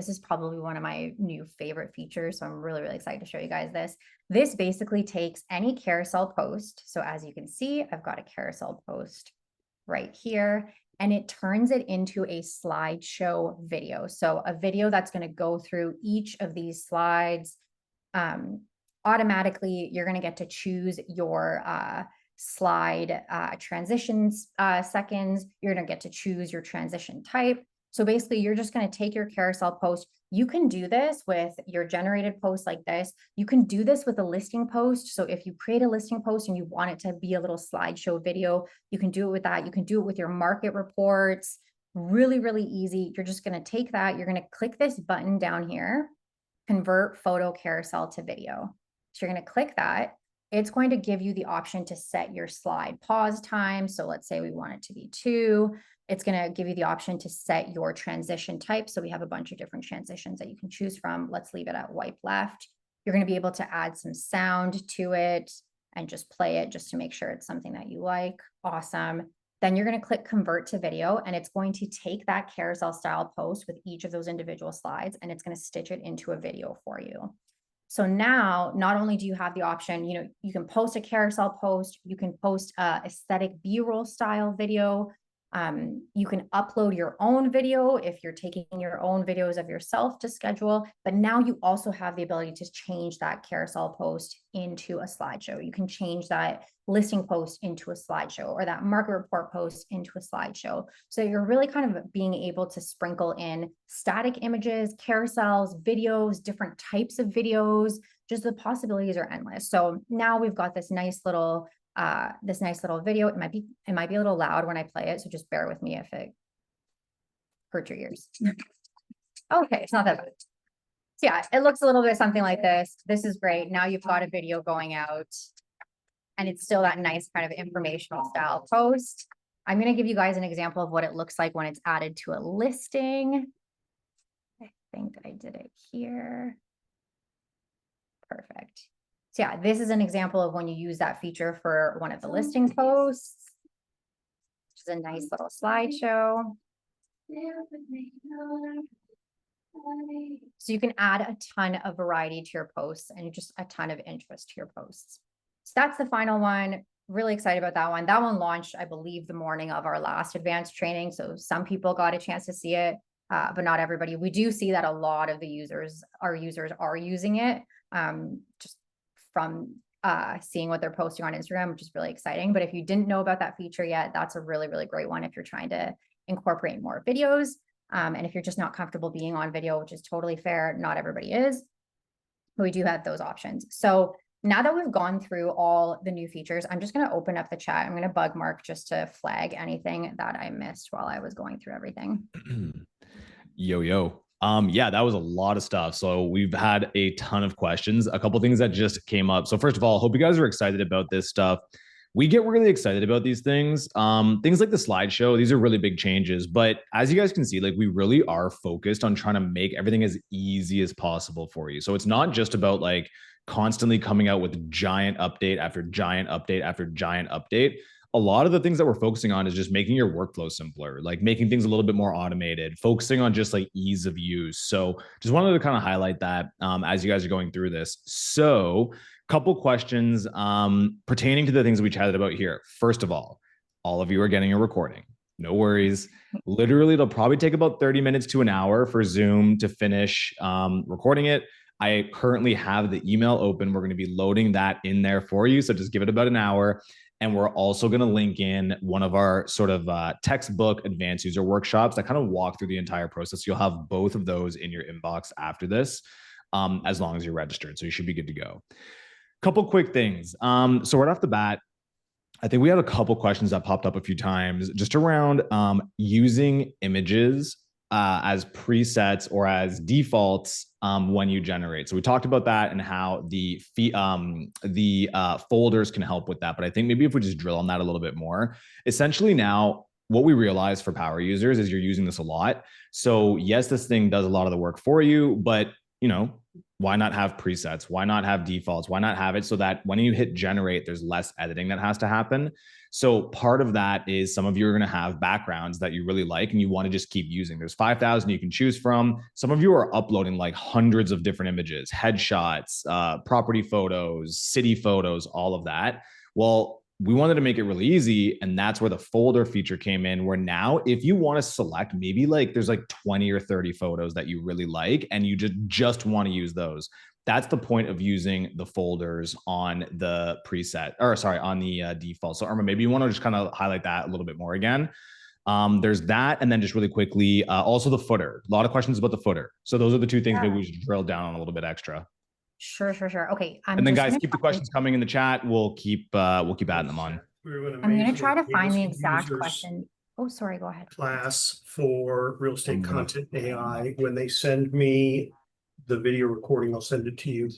Speaker 1: is probably one of my new favorite features. So I'm really, really excited to show you guys this. This basically takes any carousel post. So as you can see, I've got a carousel post right here, and it turns it into a slideshow video. So a video that's going to go through each of these slides. Automatically, you're going to get to choose your slide transitions seconds. You're going to get to choose your transition type. So basically, you're just going to take your carousel post. You can do this with your generated post like this. You can do this with a listing post. So if you create a listing post and you want it to be a little slideshow video, you can do it with that. You can do it with your market reports. Really, really easy. You're just going to take that. You're going to click this button down here, convert photo carousel to video. So you're going to click that. It's going to give you the option to set your slide pause time. So let's say we want it to be 2. It's going to give you the option to set your transition type. So we have a bunch of different transitions that you can choose from. Let's leave it at wipe left. You're going to be able to add some sound to it and just play it just to make sure it's something that you like. Awesome. Then you're going to click convert to video, and it's going to take that carousel style post with each of those individual slides, and it's going to stitch it into a video for you. So now, not only do you have the option, you can post a carousel post, you can post a aesthetic B-roll style video. You can upload your own video if you're taking your own videos of yourself to schedule, but now you also have the ability to change that carousel post into a slideshow. You can change that listing post into a slideshow, or that market report post into a slideshow. So you're really kind of being able to sprinkle in static images, carousels, videos, different types of videos. Just the possibilities are endless. So now we've got this nice little video. It might be a little loud when I play it, so just bear with me if it hurts your ears. Okay, it's not that bad. So yeah, it looks a little bit something like this. This is great. Now you've got a video going out, and it's still that nice kind of informational style post. I'm going to give you guys an example of what it looks like when it's added to a listing. I think I did it here. Perfect. So yeah, this is an example of when you use that feature for one of the listing posts, which is a nice little slideshow. So you can add a ton of variety to your posts and just a ton of interest to your posts. So that's the final one. Really excited about that one. That one launched, I believe, the morning of our last advanced training. So some people got a chance to see it, but not everybody. We do see that a lot of the users are using it, just from seeing what they're posting on Instagram, which is really exciting. But if you didn't know about that feature yet, that's a really, really great one if you're trying to incorporate more videos. And if you're just not comfortable being on video, which is totally fair, not everybody is, but we do have those options. So now that we've gone through all the new features, I'm just going to open up the chat. I'm going to bug Mark just to flag anything that I missed while I was going through everything.
Speaker 2: Yo. Yeah, that was a lot of stuff. So we've had a ton of questions, a couple things that just came up. So first of all, hope you guys are excited about this stuff. We get really excited about these things. Things like the slideshow, these are really big changes. But as you guys can see, like we really are focused on trying to make everything as easy as possible for you. So it's not just about like constantly coming out with giant update after giant update after giant update. A lot of the things that we're focusing on is just making your workflow simpler, like making things a little bit more automated, focusing on just like ease of use. So just wanted to kind of highlight that as you guys are going through this. So couple questions pertaining to the things we chatted about here. First of all of you are getting a recording. No worries. Literally, it'll probably take about 30 minutes to an hour for Zoom to finish recording it. I currently have the email open. We're going to be loading that in there for you. So just give it about an hour. And we're also going to link in one of our sort of textbook advanced user workshops that kind of walk through the entire process. You'll have both of those in your inbox after this, as long as you're registered. So you should be good to go. Couple quick things. So right off the bat, I think we had a couple questions that popped up a few times just around using images as presets or as defaults when you generate. So we talked about that and how the folders can help with that. But I think maybe if we just drill on that a little bit more, essentially now what we realize for power users is you're using this a lot. So yes, this thing does a lot of the work for you, but you know, why not have presets? Why not have defaults? Why not have it so that when you hit generate, there's less editing that has to happen? So part of that is some of you are going to have backgrounds that you really like and you want to just keep using. There's 5,000 you can choose from. Some of you are uploading like hundreds of different images, headshots, property photos, city photos, all of that. Well, we wanted to make it really easy. And that's where the folder feature came in, where now if you want to select, maybe like there's like 20 or 30 photos that you really like, and you just want to use those. That's the point of using the folders on the preset, or sorry, on the default. So Irma, maybe you want to just kind of highlight that a little bit more again. There's that. And then just really quickly, also the footer. A lot of questions about the footer. So those are the two things maybe we should drill down on a little bit extra.
Speaker 1: Sure. Okay.
Speaker 2: And then guys, keep the questions coming in the chat. We'll keep adding them on.
Speaker 1: I'm going to try to find the exact question. Oh, sorry. Go ahead.
Speaker 3: Class for Real Estate Content AI. When they send me the video recording, I'll send it to you.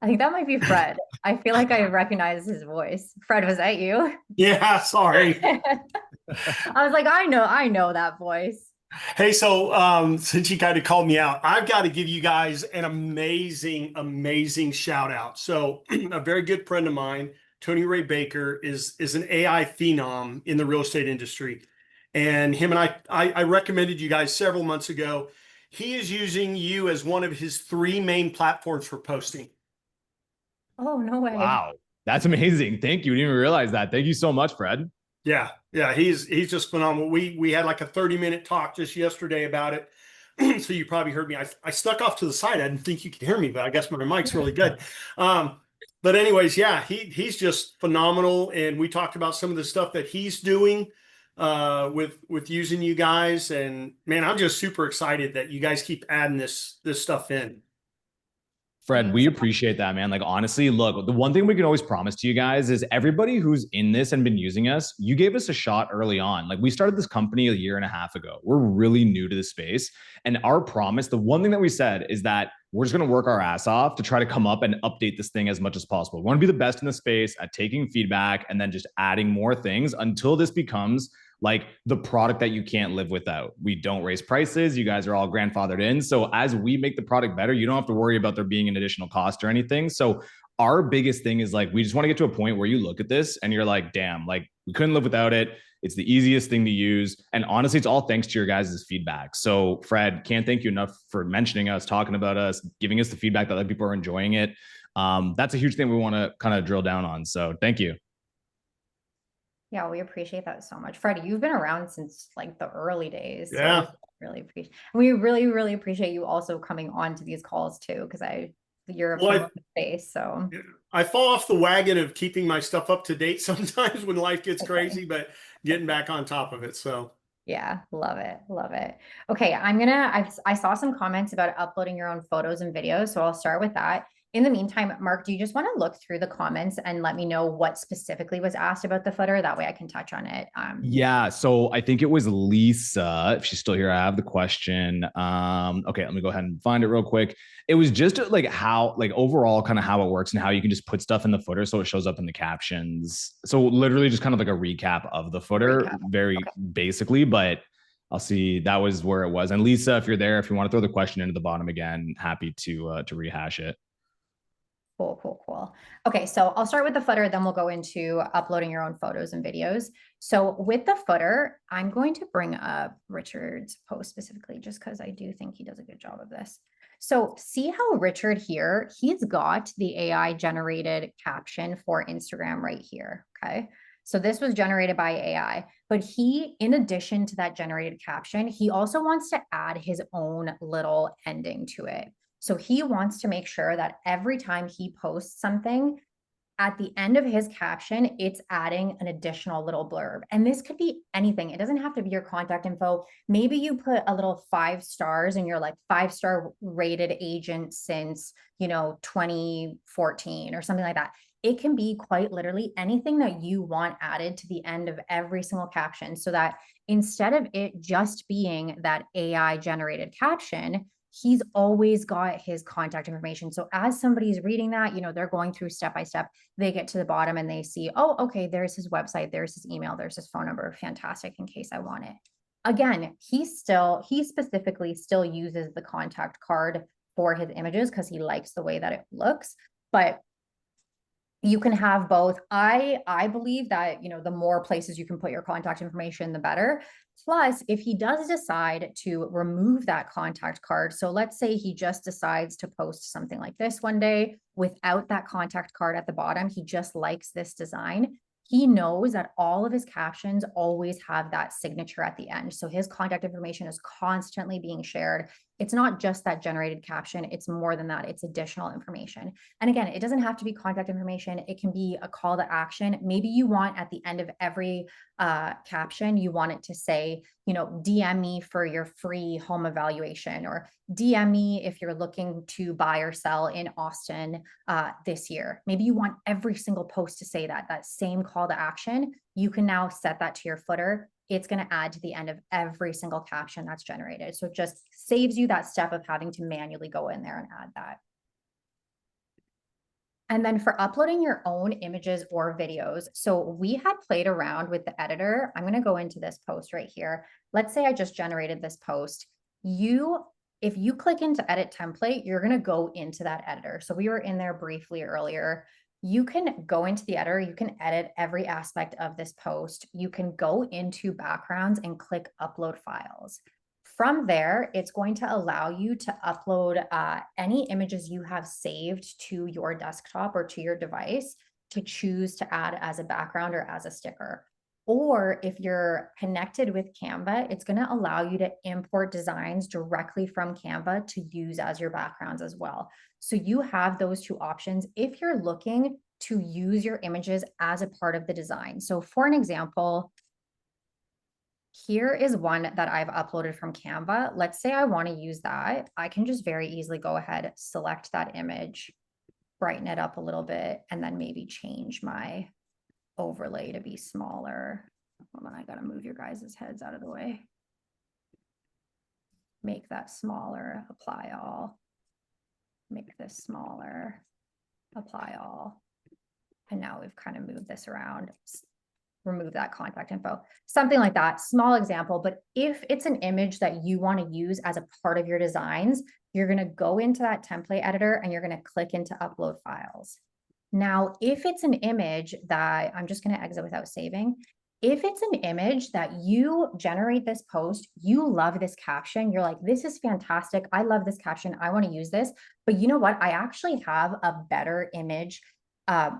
Speaker 1: I think that might be Fred. I feel like I recognize his voice. Fred, was that you?
Speaker 3: Yeah, sorry.
Speaker 1: I was like, I know that voice.
Speaker 3: Hey, so since you kind of called me out, I've got to give you guys an amazing shout out. So a very good friend of mine, Tony Ray Baker, is an AI phenom in the real estate industry. And him and I recommended you guys several months ago. He is using you as one of his 3 main platforms for posting.
Speaker 1: Oh, no way.
Speaker 2: Wow. That's amazing. Thank you. I didn't even realize that. Thank you so much, Fred.
Speaker 3: Yeah. He's just phenomenal. We had like a 30-minute talk just yesterday about it. So you probably heard me. I stuck off to the side. I didn't think you could hear me, but I guess my mic's really good. But anyways, yeah, he's just phenomenal. And we talked about some of the stuff that he's doing with using you guys. And man, I'm just super excited that you guys keep adding this stuff in.
Speaker 2: Fred, we appreciate that, man. Like, honestly, look, the one thing we can always promise to you guys is everybody who's in this and been using us, you gave us a shot early on. Like, we started this company 1.5 years ago. We're really new to the space. And our promise, the one thing that we said is that we're just going to work our ass off to try to come up and update this thing as much as possible. We want to be the best in the space at taking feedback and then just adding more things until this becomes like the product that you can't live without. We don't raise prices. You guys are all grandfathered in. So as we make the product better, you don't have to worry about there being an additional cost or anything. So our biggest thing is like, we just want to get to a point where you look at this and you're like, damn, like we couldn't live without it. It's the easiest thing to use. And honestly, it's all thanks to your guys' feedback. So Fred, can't thank you enough for mentioning us, talking about us, giving us the feedback that other people are enjoying it. That's a huge thing we want to kind of drill down on. So thank you.
Speaker 1: Yeah, we appreciate that so much. Freddie, you've been around since like the early days.
Speaker 3: Yeah.
Speaker 1: So really appreciate, we really appreciate you also coming on to these calls too, because you're a promoted face. So
Speaker 3: I fall off the wagon of keeping my stuff up to date sometimes when life gets crazy, but getting back on top of it. So
Speaker 1: yeah, love it. Love it. Okay, I saw some comments about uploading your own photos and videos. So I'll start with that. In the meantime, Mark, do you just want to look through the comments and let me know what specifically was asked about the footer? That way I can touch on it.
Speaker 2: Yeah. So I think it was Lisa. If she's still here, I have the question. Okay, let me go ahead and find it real quick. It was just like how, like overall kind of how it works and how you can just put stuff in the footer so it shows up in the captions. So literally just kind of like a recap of the footer, very basically, but I'll see. That was where it was. And Lisa, if you're there, if you want to throw the question into the bottom again, happy to rehash it.
Speaker 1: Cool. Okay, so I'll start with the footer, then we'll go into uploading your own photos and videos. So with the footer, I'm going to bring up Richard's post specifically, just because I do think he does a good job of this. So see how Richard here, he's got the AI generated caption for Instagram right here, okay? So this was generated by AI, but he, in addition to that generated caption, he also wants to add his own little ending to it. So he wants to make sure that every time he posts something, at the end of his caption, it's adding an additional little blurb. And this could be anything. It doesn't have to be your contact info. Maybe you put a little 5 stars and you're like 5-star rated agent since, 2014 or something like that. It can be quite literally anything that you want added to the end of every single caption, so that instead of it just being that AI generated caption, he's always got his contact information. So as somebody's reading that, they're going through step by step, they get to the bottom and they see, oh, okay, there's his website, there's his email, there's his phone number. Fantastic, in case I want it. Again, he specifically still uses the contact card for his images because he likes the way that it looks. But you can have both. I believe that, the more places you can put your contact information, the better. Plus, if he does decide to remove that contact card, so let's say he just decides to post something like this one day without that contact card at the bottom, he just likes this design. He knows that all of his captions always have that signature at the end. So his contact information is constantly being shared. It's not just that generated caption, it's more than that, it's additional information. And again, it doesn't have to be contact information, it can be a call to action. Maybe you want at the end of every caption, you want it to say, DM me for your free home evaluation, or DM me if you're looking to buy or sell in Austin this year. Maybe you want every single post to say that same call to action. You can now set that to your footer. It's going to add to the end of every single caption that's generated. So it just saves you that step of having to manually go in there and add that. And then for uploading your own images or videos, so we had played around with the editor. I'm going to go into this post right here. Let's say I just generated this post. If you click into edit template, you're going to go into that editor. So we were in there briefly earlier. You can go into the editor, you can edit every aspect of this post. You can go into backgrounds and click upload files. From there, it's going to allow you to upload any images you have saved to your desktop or to your device to choose to add as a background or as a sticker. Or if you're connected with Canva, it's going to allow you to import designs directly from Canva to use as your backgrounds as well. So you have those 2 options if you're looking to use your images as a part of the design. So for an example, here is one that I've uploaded from Canva. Let's say I want to use that. I can just very easily go ahead, select that image, brighten it up a little bit, and then maybe change my overlay to be smaller. Hold on, I gotta move your guys' heads out of the way. Make that smaller, apply all. Make this smaller, apply all. And now we've kind of moved this around. Remove that contact info, something like that. Small example, but if it's an image that you want to use as a part of your designs, you're going to go into that template editor and you're going to click into upload files. Now, if it's an image that I'm just going to exit without saving, If it's an image that you generate this post, you love this caption, you're like, this is fantastic. I love this caption. I want to use this. But you know what? I actually have a better image,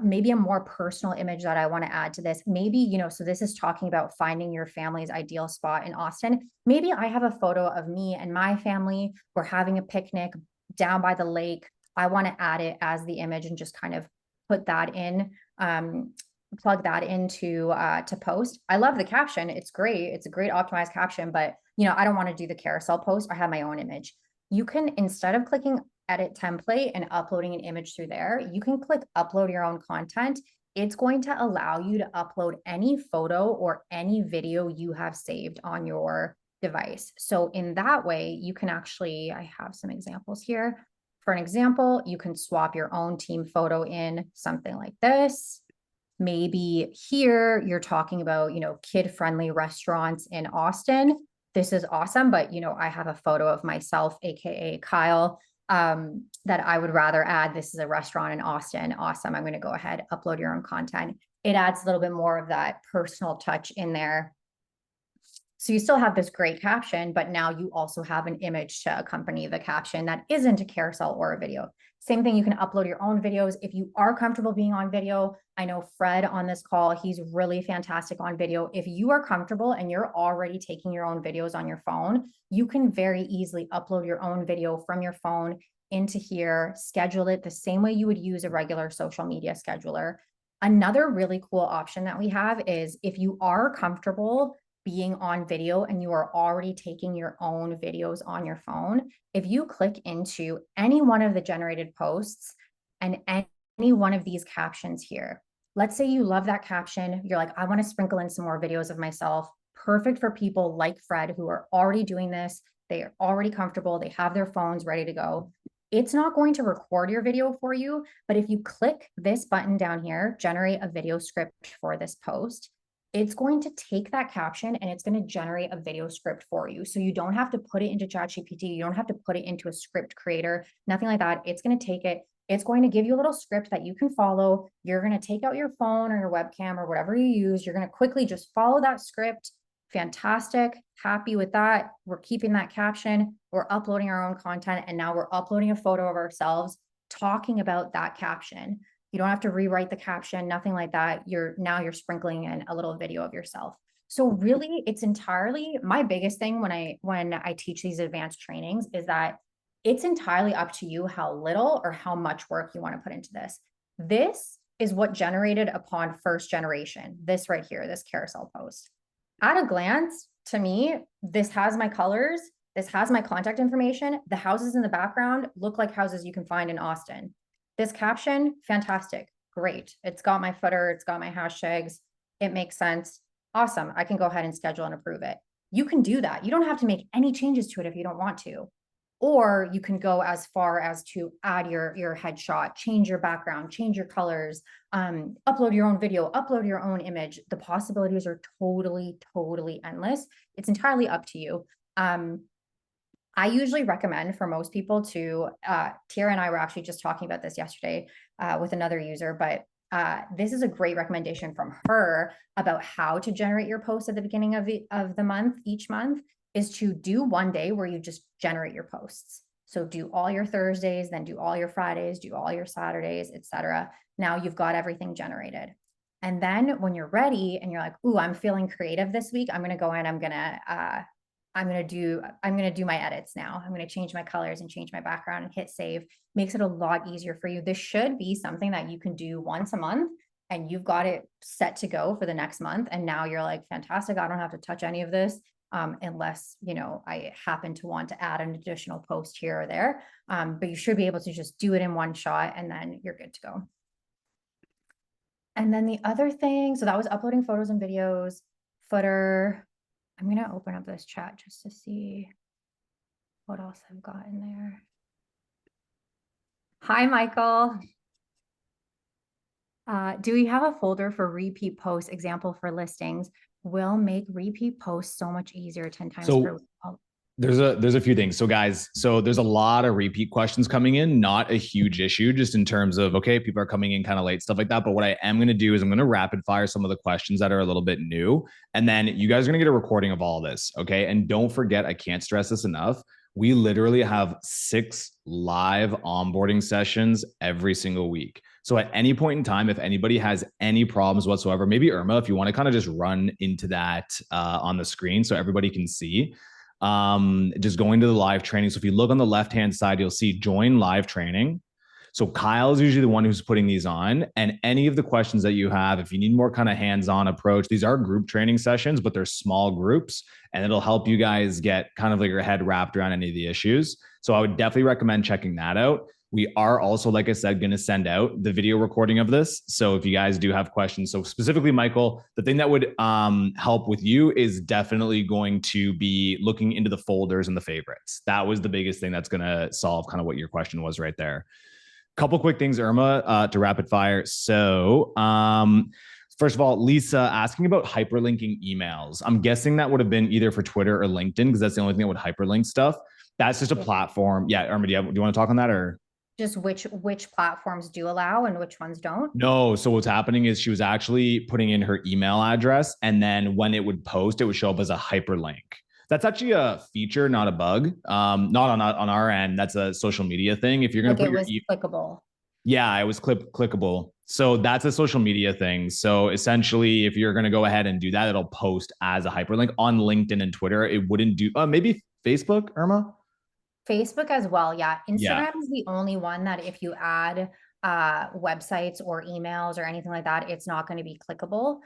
Speaker 1: maybe a more personal image that I want to add to this. Maybe, you know, so this is talking about finding your family's ideal spot in Austin. Maybe I have a photo of me and my family. We're having a picnic down by the lake. I want to add it as the image and just kind of put that in. Plug that into to post. I love the caption. It's great. It's a great optimized caption, but you know, I don't want to do the carousel post. I have my own image. You can, instead of clicking edit template and uploading an image through there, you can click upload your own content. It's going to allow you to upload any photo or any video you have saved on your device. So in that way, you can actually, I have some examples here. For an example, you can swap your own team photo in something like this. Maybe here you're talking about, you know, kid-friendly restaurants in Austin. This is awesome, but you know, I have a photo of myself, AKA Kyle, that I would rather add. This is a restaurant in Austin. Awesome. I'm going to go ahead, upload your own content. It adds a little bit more of that personal touch in there. So you still have this great caption, but now you also have an image to accompany the caption that isn't a carousel or a video. Same thing, you can upload your own videos if you are comfortable being on video. I know Fred on this call, he's really fantastic on video. If you are comfortable and you're already taking your own videos on your phone, you can very easily upload your own video from your phone into here, schedule it the same way you would use a regular social media scheduler. Another really cool option that we have is if you are comfortable being on video and you are already taking your own videos on your phone, if you click into any one of the generated posts and any one of these captions here, let's say you love that caption, you're like, I want to sprinkle in some more videos of myself, perfect for people like Fred who are already doing this, they are already comfortable, they have their phones ready to go. It's not going to record your video for you, but if you click this button down here, generate a video script for this post, it's going to take that caption and it's going to generate a video script for you. So you don't have to put it into ChatGPT. You don't have to put it into a script creator, nothing like that. It's going to take it. It's going to give you a little script that you can follow. You're going to take out your phone or your webcam or whatever you use. You're going to quickly just follow that script. Fantastic. Happy with that. We're keeping that caption. We're uploading our own content. And now we're uploading a photo of ourselves talking about that caption. You don't have to rewrite the caption, nothing like that. You're sprinkling in a little video of yourself. So really, it's entirely, my biggest thing when I teach these advanced trainings is that it's entirely up to you how little or how much work you want to put into this. This is what generated upon first generation, this right here, this carousel post. At a glance, to me, this has my colors, this has my contact information. The houses in the background look like houses you can find in Austin. This caption, fantastic, great. It's got my footer, it's got my hashtags, it makes sense. Awesome, I can go ahead and schedule and approve it. You can do that. You don't have to make any changes to it if you don't want to. Or you can go as far as to add your headshot, change your background, change your colors, upload your own video, upload your own image. The possibilities are totally, totally endless. It's entirely up to you. I usually recommend for most people to, Tiara and I were actually just talking about this yesterday with another user, but this is a great recommendation from her about how to generate your posts at the beginning of the month, each month, is to do one day where you just generate your posts. So do all your Thursdays, then do all your Fridays, do all your Saturdays, etc. Now you've got everything generated. And then when you're ready and you're like, ooh, I'm feeling creative this week, I'm going to go in, I'm going to do my edits now. I'm going to change my colors and change my background and hit save. Makes it a lot easier for you. This should be something that you can do once a month and you've got it set to go for the next month. And now you're like, fantastic. I don't have to touch any of this unless, you know, I happen to want to add an additional post here or there. But you should be able to just do it in one shot and then you're good to go. And then the other thing, so that was uploading photos and videos, footer. I'm going to open up this chat just to see what else I've got in there. Hi, Michael. Do we have a folder for repeat posts? Example for listings will make repeat posts so much easier 10 times per week.
Speaker 2: There's a few things. So guys, there's a lot of repeat questions coming in, not a huge issue, just in terms of, okay, people are coming in kind of late, stuff like that. But what I am going to do is I'm going to rapid fire some of the questions that are a little bit new. And then you guys are going to get a recording of all this. Okay. And don't forget, I can't stress this enough. We literally have 6 live onboarding sessions every single week. So at any point in time, if anybody has any problems whatsoever, maybe Irma, if you want to kind of just run into that on the screen so everybody can see, just going to the live training. So if you look on the left-hand side, you'll see join live training. So Kyle is usually the one who's putting these on, and any of the questions that you have, if you need more kind of hands-on approach, these are group training sessions, but they're small groups, and it'll help you guys get kind of like your head wrapped around any of the issues. So I would definitely recommend checking that out. We are also, like I said, going to send out the video recording of this. So if you guys do have questions, so specifically, Michael, the thing that would help with you is definitely going to be looking into the folders and the favorites. That was the biggest thing that's going to solve kind of what your question was right there. Couple quick things, Irma, to rapid fire. So first of all, Lisa asking about hyperlinking emails. I'm guessing that would have been either for Twitter or LinkedIn, because that's the only thing that would hyperlink stuff. That's just a platform. Yeah, Irma, do you want to talk on that, or?
Speaker 1: Just which platforms do allow and which ones don't?
Speaker 2: No. So what's happening is she was actually putting in her email address, and then when it would post, it would show up as a hyperlink. That's actually a feature, not a bug. Not on our end. That's a social media thing. If you're going to put
Speaker 1: your clickable.
Speaker 2: Yeah, it was clickable. So that's a social media thing. So essentially, if you're going to go ahead and do that, it'll post as a hyperlink on LinkedIn and Twitter. It wouldn't do. Maybe Facebook, Irma.
Speaker 1: Facebook as well. Yeah. Instagram is the only one that if you add websites or emails or anything like that, it's not going to be clickable.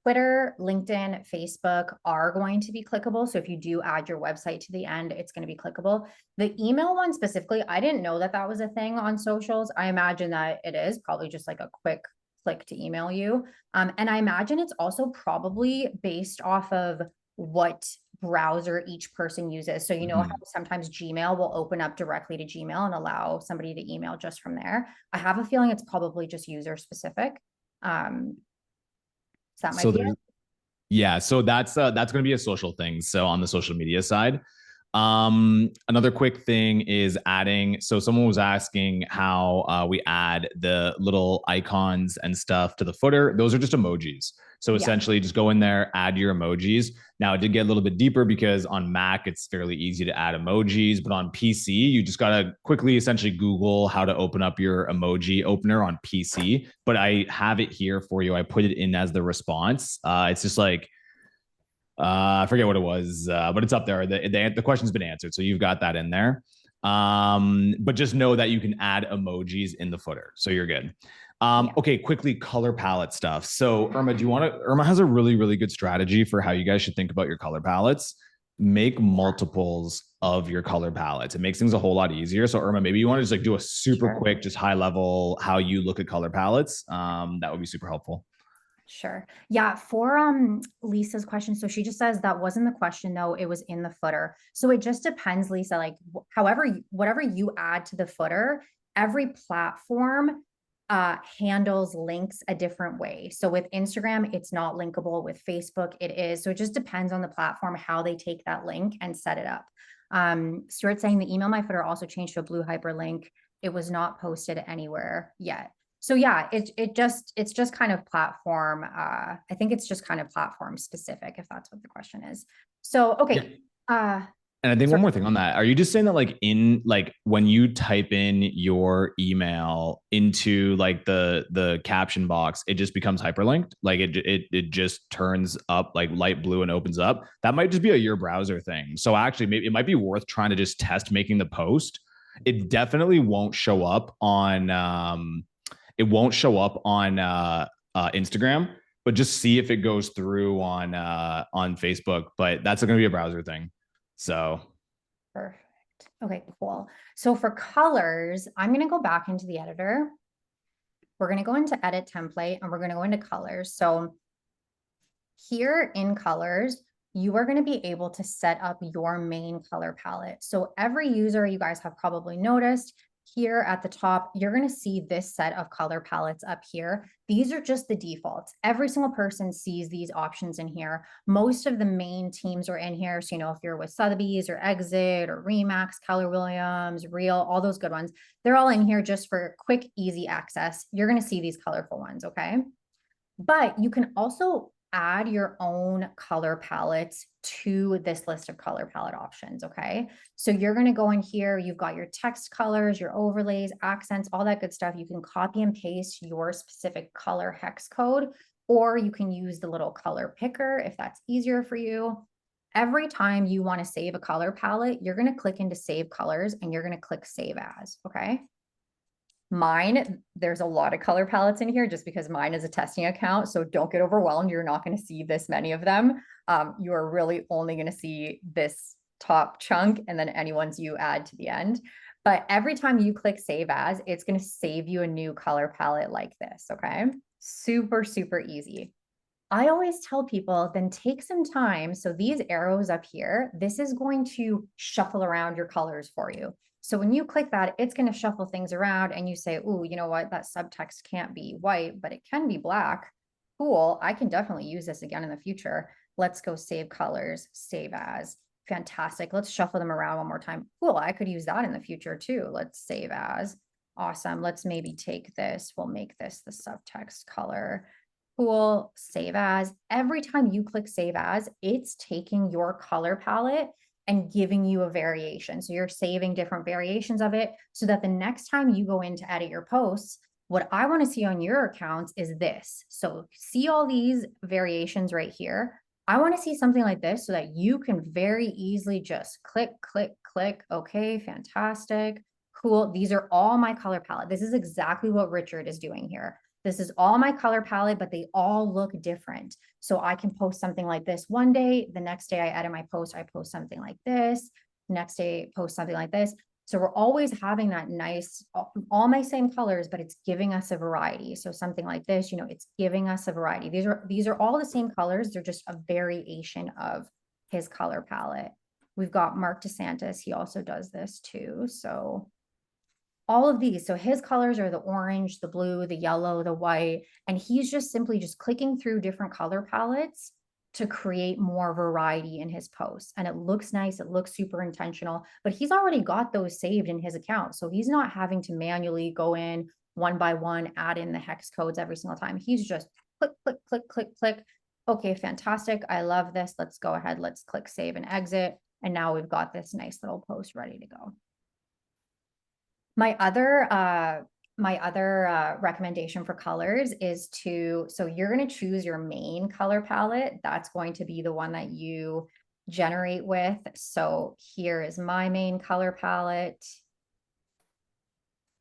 Speaker 1: Twitter, LinkedIn, Facebook are going to be clickable. So if you do add your website to the end, it's going to be clickable. The email one specifically, I didn't know that that was a thing on socials. I imagine that it is probably just like a quick click to email you. And I imagine it's also probably based off of what browser each person uses. So, you know, how sometimes Gmail will open up directly to Gmail and allow somebody to email just from there. I have a feeling it's probably just user specific. So that might be it.
Speaker 2: Yeah, so that's going to be a social thing. So on the social media side, another quick thing is adding. So someone was asking how we add the little icons and stuff to the footer. Those are just emojis. So essentially just go in there, add your emojis. Now it did get a little bit deeper because on Mac, it's fairly easy to add emojis, but on PC, you just got to quickly essentially Google how to open up your emoji opener on PC. But I have it here for you. I put it in as the response. It's just like, I forget what it was, but it's up there. The question's been answered. So you've got that in there. But just know that you can add emojis in the footer. So you're good. Okay, quickly, color palette stuff. So Irma, Irma has a really, really good strategy for how you guys should think about your color palettes. Make multiples of your color palettes. It makes things a whole lot easier. So Irma, maybe you want to just like do a super quick, just high level, how you look at color palettes. That would be super helpful.
Speaker 1: Sure. Yeah. For Lisa's question. So she just says that wasn't the question though. It was in the footer. So it just depends, Lisa, like whatever you add to the footer, every platform handles links a different way. So with Instagram, it's not linkable. With Facebook, it is. So it just depends on the platform, how they take that link and set it up. Stuart saying the email my footer also changed to a blue hyperlink. It was not posted anywhere yet. So yeah, it's just kind of platform. I think it's just kind of platform specific, if that's what the question is. So, okay.
Speaker 2: And I think one more thing on that. Are you just saying that like when you type in your email into like the caption box, it just becomes hyperlinked? Like it just turns up like light blue and opens up? That might just be your browser thing. So actually maybe it might be worth trying to just test making the post. It definitely won't show up on Instagram, but just see if it goes through on Facebook. But that's going to be a browser thing. So
Speaker 1: perfect. Okay, cool. So for colors, I'm going to go back into the editor. We're going to go into edit template and we're going to go into colors. So here in colors, you are going to be able to set up your main color palette. So every user, you guys have probably noticed, here at the top, you're going to see this set of color palettes up here. These are just the defaults. Every single person sees these options in here. Most of the main teams are in here. So, you know, if you're with Sotheby's or Exit or Remax, Keller Williams, Real, all those good ones, they're all in here just for quick, easy access. You're going to see these colorful ones, okay? But you can also add your own color palettes to this list of color palette options, okay? So you're going to go in here, you've got your text colors, your overlays, accents, all that good stuff. You can copy and paste your specific color hex code, or you can use the little color picker if that's easier for you. Every time you want to save a color palette, you're going to click into Save Colors and you're going to click Save As, okay? Mine, there's a lot of color palettes in here just because mine is a testing account. So don't get overwhelmed. You're not going to see this many of them. You are really only going to see this top chunk and then any ones you add to the end. But every time you click Save As, it's going to save you a new color palette like this. Okay. Super, super easy. I always tell people then take some time. So these arrows up here, this is going to shuffle around your colors for you. So when you click that, it's going to shuffle things around and you say, oh, you know what? That subtext can't be white, but it can be black. Cool. I can definitely use this again in the future. Let's go save colors, save as. Fantastic. Let's shuffle them around one more time. Cool. I could use that in the future too. Let's save as. Awesome. Let's maybe take this. We'll make this the subtext color. Cool. Save as. Every time you click save as, it's taking your color palette and giving you a variation. So you're saving different variations of it so that the next time you go in to edit your posts, what I want to see on your accounts is this. So see all these variations right here. I want to see something like this so that you can very easily just click, click, click. Okay, fantastic. Cool. These are all my color palette. This is exactly what Richard is doing here. This is all my color palette, but they all look different. So I can post something like this one day. The next day I edit my post, I post something like this. Next day, post something like this. So we're always having that nice, all my same colors, but it's giving us a variety. So something like this, you know, it's giving us a variety. These are all the same colors. They're just a variation of his color palette. We've got Mark DeSantis. He also does this too. So all of these. So his colors are the orange, the blue, the yellow, the white, and he's just simply just clicking through different color palettes to create more variety in his posts. And it looks nice. It looks super intentional, but he's already got those saved in his account. So he's not having to manually go in one by one, add in the hex codes every single time. He's just click, click, click, click, click. Okay, fantastic. I love this. Let's go ahead. Let's click save and exit. And now we've got this nice little post ready to go. My other recommendation for colors is so you're going to choose your main color palette. That's going to be the one that you generate with. So here is my main color palette.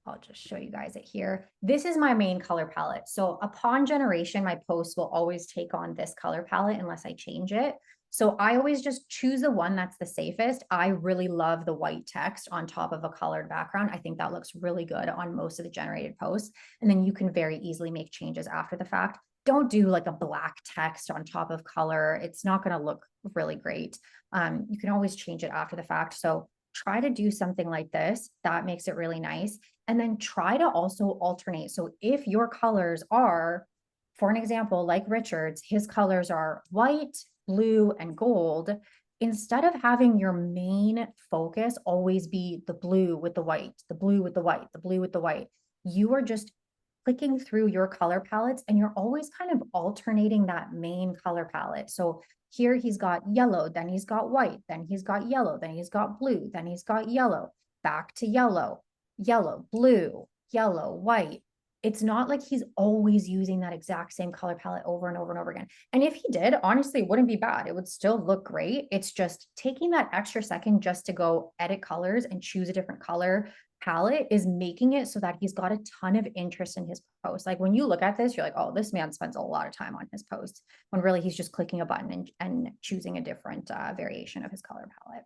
Speaker 1: I'll just show you guys it here. This is my main color palette. So upon generation, my posts will always take on this color palette unless I change it. So I always just choose the one that's the safest. I really love the white text on top of a colored background. I think that looks really good on most of the generated posts. And then you can very easily make changes after the fact. Don't do like a black text on top of color. It's not going to look really great. You can always change it after the fact. So try to do something like this. That makes it really nice. And then try to also alternate. So if your colors are, for an example, like Richard's, his colors are white, blue, and gold, instead of having your main focus always be the blue with the white, the blue with the white, the blue with the white, you are just clicking through your color palettes and you're always kind of alternating that main color palette. So here he's got yellow, then he's got white, then he's got yellow, then he's got blue, then he's got yellow, back to yellow, yellow, blue, yellow, white. It's not like he's always using that exact same color palette over and over and over again. And if he did, honestly, it wouldn't be bad. It would still look great. It's just taking that extra second just to go edit colors and choose a different color palette is making it so that he's got a ton of interest in his post. Like when you look at this, you're like, oh, this man spends a lot of time on his posts, when really he's just clicking a button and choosing a different variation of his color palette.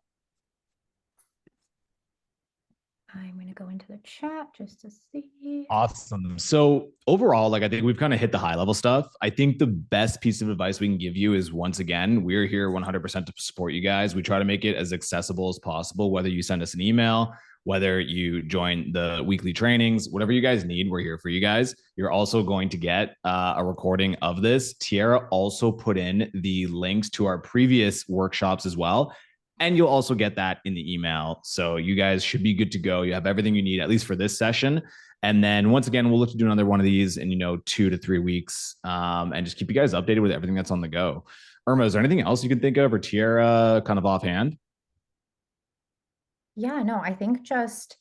Speaker 1: I'm going to go into the chat just to see.
Speaker 2: Awesome. So overall, like I think we've kind of hit the high level stuff. I think the best piece of advice we can give you is, once again, we're here 100% to support you guys. We try to make it as accessible as possible, whether you send us an email whether you join the weekly trainings, whatever you guys need, we're here for you guys. You're also going to get a recording of this. Tiara also put in the links to our previous workshops as well. And you'll also get that in the email. So you guys should be good to go. You have everything you need, at least for this session. And then once again, we'll look to do another one of these in, 2 to 3 weeks, and just keep you guys updated with everything that's on the go. Irma, is there anything else you can think of, or Tiara, kind of offhand?
Speaker 1: Yeah, no, I think just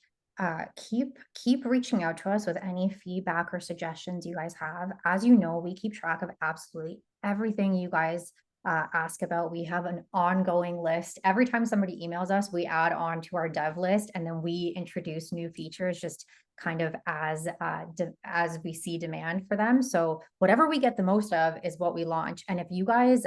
Speaker 1: keep reaching out to us with any feedback or suggestions you guys have. As you know, we keep track of absolutely everything you guys ask about. We have an ongoing list. Every time somebody emails us, we add on to our dev list, and then we introduce new features just kind of as we see demand for them. So whatever we get the most of is what we launch. And if you guys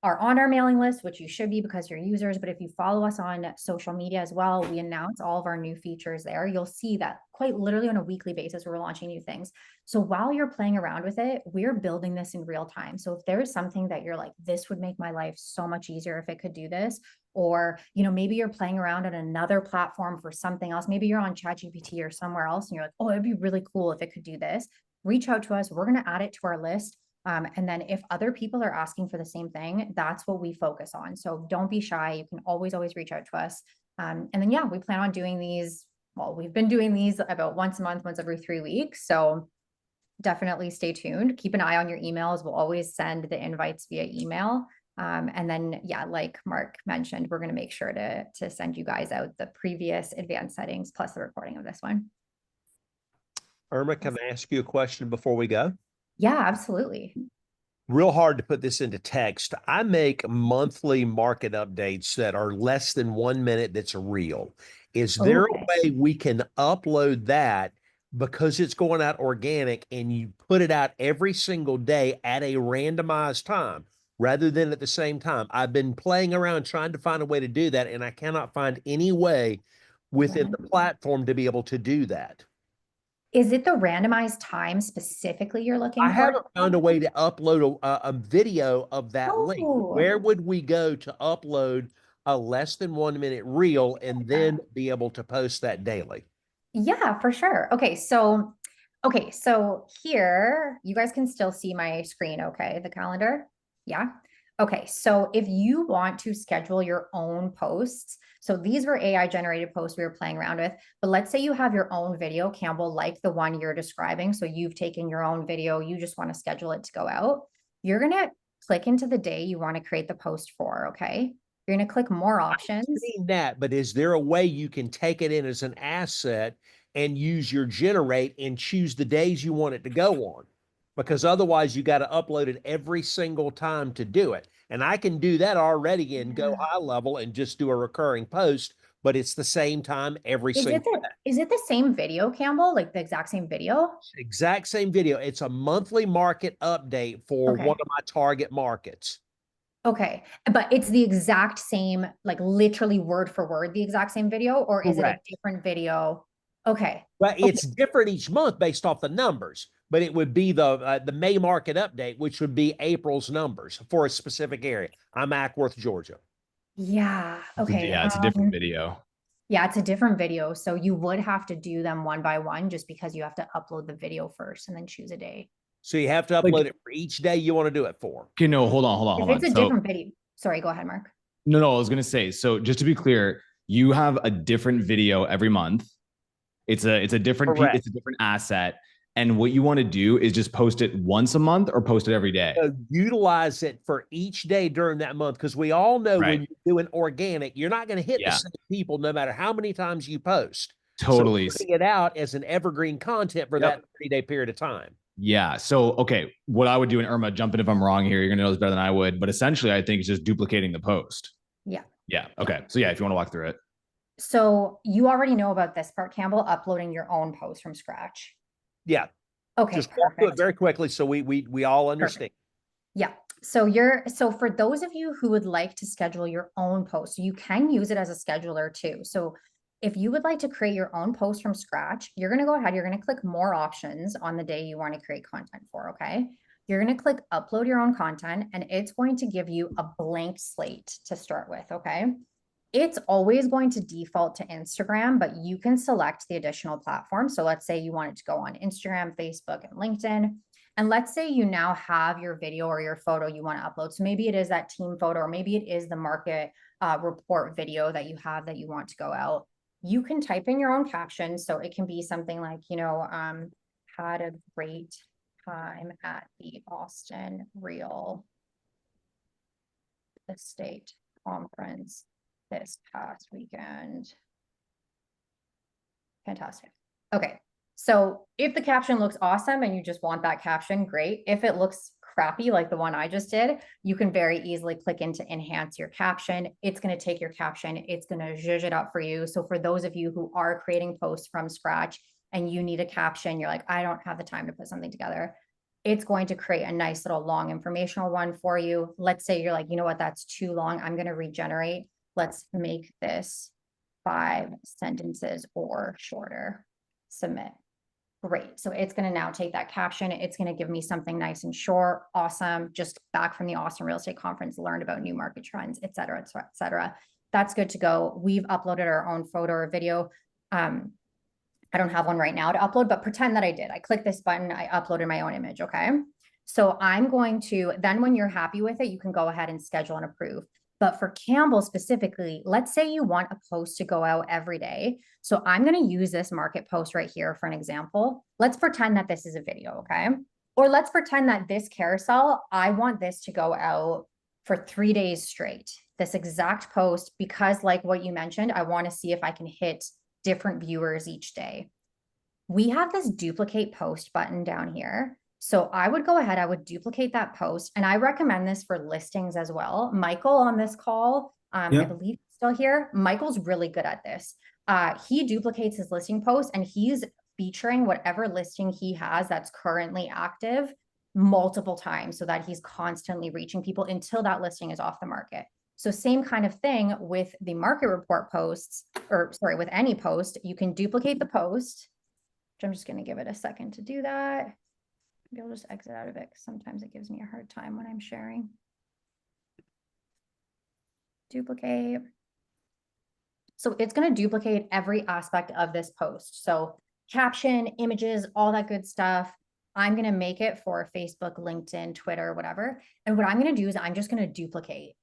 Speaker 1: are on our mailing list, which you should be because you're users, but if you follow us on social media as well, we announce all of our new features there. You'll see that quite literally on a weekly basis, we're launching new things. So while you're playing around with it, we're building this in real time. So if there is something that you're like, this would make my life so much easier if it could do this, or, maybe you're playing around on another platform for something else. Maybe you're on ChatGPT or somewhere else and you're like, oh, it'd be really cool if it could do this. Reach out to us. We're going to add it to our list. And then if other people are asking for the same thing, that's what we focus on. So don't be shy. You can always reach out to us. And then, yeah, we plan on doing these. Well, we've been doing these about once a month, once every 3 weeks. So definitely stay tuned. Keep an eye on your emails. We'll always send the invites via email. And then, yeah, like Mark mentioned, we're going to make sure to send you guys out the previous advanced settings plus the recording of this one.
Speaker 4: Irma, can I ask you a question before we go?
Speaker 1: Yeah, absolutely.
Speaker 4: Real hard to put this into text. I make monthly market updates that are less than 1 minute that's real. Is there a way we can upload that because it's going out organic and you put it out every single day at a randomized time rather than at the same time? I've been playing around trying to find a way to do that, and I cannot find any way within the platform to be able to do that.
Speaker 1: Is it the randomized time specifically you're looking for?
Speaker 4: I haven't found a way to upload a video of that link. Where would we go to upload a less than 1 minute reel and then be able to post that daily?
Speaker 1: Yeah, for sure. Okay, so here you guys can still see my screen, okay? The calendar. Yeah. Okay, so if you want to schedule your own posts, so these were AI generated posts we were playing around with, but let's say you have your own video, Campbell, like the one you're describing. So you've taken your own video, you just want to schedule it to go out. You're going to click into the day you want to create the post for, okay? You're going to click more options.
Speaker 4: I've seen that, but is there a way you can take it in as an asset and use your generate and choose the days you want it to go on? Because otherwise you got to upload it every single time to do it. And I can do that already in Go High Level and just do a recurring post, but it's the same time every single day.
Speaker 1: Is it the same video, Campbell? Like the exact same video?
Speaker 4: Exact same video. It's a monthly market update for one of my target markets.
Speaker 1: Okay, but it's the exact same, like literally word for word, the exact same video, or is it a different video? Okay.
Speaker 4: Well, it's different each month based off the numbers, but it would be the May market update, which would be April's numbers for a specific area. I'm Ackworth, Georgia.
Speaker 1: Yeah. Okay.
Speaker 2: Yeah, it's a different video.
Speaker 1: Yeah, it's a different video. So you would have to do them one by one just because you have to upload the video first and then choose a day.
Speaker 4: So you have to upload it for each day you want to do it for.
Speaker 2: Okay, no, hold on.
Speaker 1: If it's a different video. Sorry, go ahead, Mark.
Speaker 2: No, I was going to say, so just to be clear, you have a different video every month. It's a different it's a different asset. And what you want to do is just post it once a month or post it every day.
Speaker 4: Utilize it for each day during that month, because we all know when you're doing organic, you're not going to hit the same people no matter how many times you post.
Speaker 2: Totally.
Speaker 4: So putting it out as an evergreen content for that 30-day period of time.
Speaker 2: Yeah. So, okay, what I would do, and Irma, jump in if I'm wrong here, you're going to know this better than I would, but essentially I think it's just duplicating the post.
Speaker 1: Yeah.
Speaker 2: Yeah. Okay. So yeah, if you want to walk through it.
Speaker 1: So you already know about this part, Campbell, uploading your own post from scratch.
Speaker 4: Yeah.
Speaker 1: Okay.
Speaker 4: Just walk through it very quickly so we all understand.
Speaker 1: Yeah. So for those of you who would like to schedule your own post, you can use it as a scheduler too. So if you would like to create your own post from scratch, you're going to go ahead, you're going to click more options on the day you want to create content for, okay? You're going to click upload your own content, and it's going to give you a blank slate to start with, okay? It's always going to default to Instagram, but you can select the additional platform. So let's say you want it to go on Instagram, Facebook, and LinkedIn. And let's say you now have your video or your photo you want to upload. So maybe it is that team photo, or maybe it is the market report video that you have that you want to go out. You can type in your own caption. So it can be something like, had a great time at the Austin Real Estate Conference this past weekend. Fantastic. Okay. So if the caption looks awesome and you just want that caption, great. If it looks crappy, like the one I just did, you can very easily click into enhance your caption. It's going to take your caption. It's going to zhuzh it up for you. So for those of you who are creating posts from scratch and you need a caption, you're like, I don't have the time to put something together. It's going to create a nice little long informational one for you. Let's say you're like, you know what, that's too long. I'm going to regenerate. Let's make this 5 sentences or shorter. Submit. Great. So it's going to now take that caption. It's going to give me something nice and short. Awesome. Just back from the Austin Real Estate Conference, learned about new market trends, et cetera, et cetera, et cetera. That's good to go. We've uploaded our own photo or video. I don't have one right now to upload, but pretend that I did. I clicked this button. I uploaded my own image. Okay. So I'm going to, then when you're happy with it, you can go ahead and schedule and approve. But for Campbell specifically, let's say you want a post to go out every day. So I'm going to use this market post right here for an example. Let's pretend that this is a video, okay? Or let's pretend that this carousel, I want this to go out for 3 days straight. This exact post, because like what you mentioned, I want to see if I can hit different viewers each day. We have this duplicate post button down here. So I would go ahead, I would duplicate that post, and I recommend this for listings as well. Michael on this call, I believe he's still here. Michael's really good at this. He duplicates his listing post and he's featuring whatever listing he has that's currently active multiple times so that he's constantly reaching people until that listing is off the market. So same kind of thing with the market report posts, or sorry, with any post, you can duplicate the post, which I'm just going to give it a second to do that. Maybe I'll just exit out of it because sometimes it gives me a hard time when I'm sharing. Duplicate. So it's going to duplicate every aspect of this post. So caption, images, all that good stuff. I'm going to make it for Facebook, LinkedIn, Twitter, whatever. And what I'm going to do is I'm just going to duplicate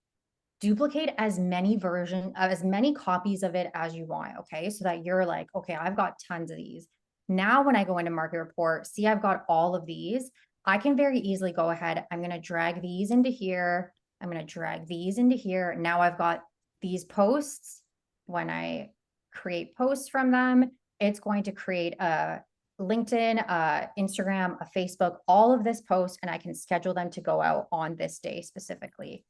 Speaker 1: as many as many copies of it as you want. Okay. So that you're like, okay, I've got tons of these. Now, when I go into market report, see, I've got all of these. I can very easily go ahead. I'm going to drag these into here. I'm going to drag these into here. Now I've got these posts. When I create posts from them, it's going to create a LinkedIn, Instagram, a Facebook, all of this post, and I can schedule them to go out on this day specifically.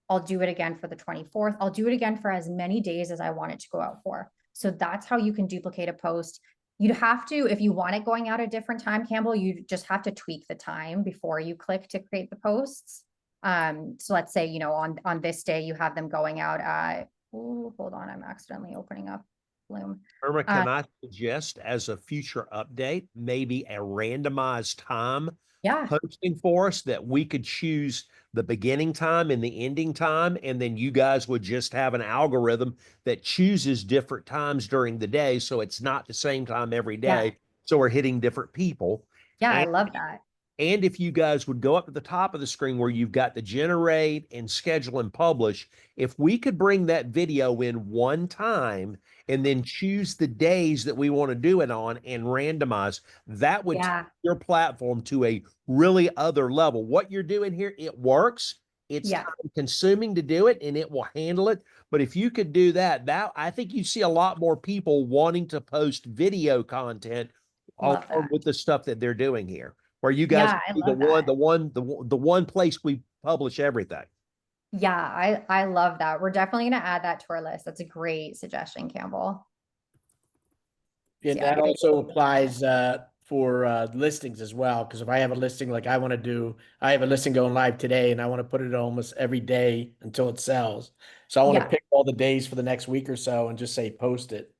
Speaker 1: I'll do it again for the 24th. I'll do it again for as many days as I want it to go out for. So that's how you can duplicate a post. You'd have to, if you want it going out at a different time, Campbell, you just have to tweak the time before you click to create the posts. So let's say, on this day, you have them going out at, oh, hold on, I'm accidentally opening up Bloom.
Speaker 4: Irma, can I suggest as a future update, maybe a randomized time posting for us that we could choose the beginning time and the ending time, and then you guys would just have an algorithm that chooses different times during the day, so it's not the same time every day. So we're hitting different people.
Speaker 1: I love that.
Speaker 4: And if you guys would go up to the top of the screen where you've got the generate and schedule and publish, if we could bring that video in one time and then choose the days that we want to do it on and randomize, that would take your platform to a really other level. What you're doing here, it works. It's time consuming to do it and it will handle it. But if you could do that, I think you see a lot more people wanting to post video content with the stuff that they're doing here. Where you guys be the one place we publish everything.
Speaker 1: Yeah, I love that. We're definitely going to add that to our list. That's a great suggestion, Campbell.
Speaker 5: Yeah, that also applies for listings as well. Because if I have a listing like I have a listing going live today and I want to put it almost every day until it sells. So I want to pick all the days for the next week or so and just say post it.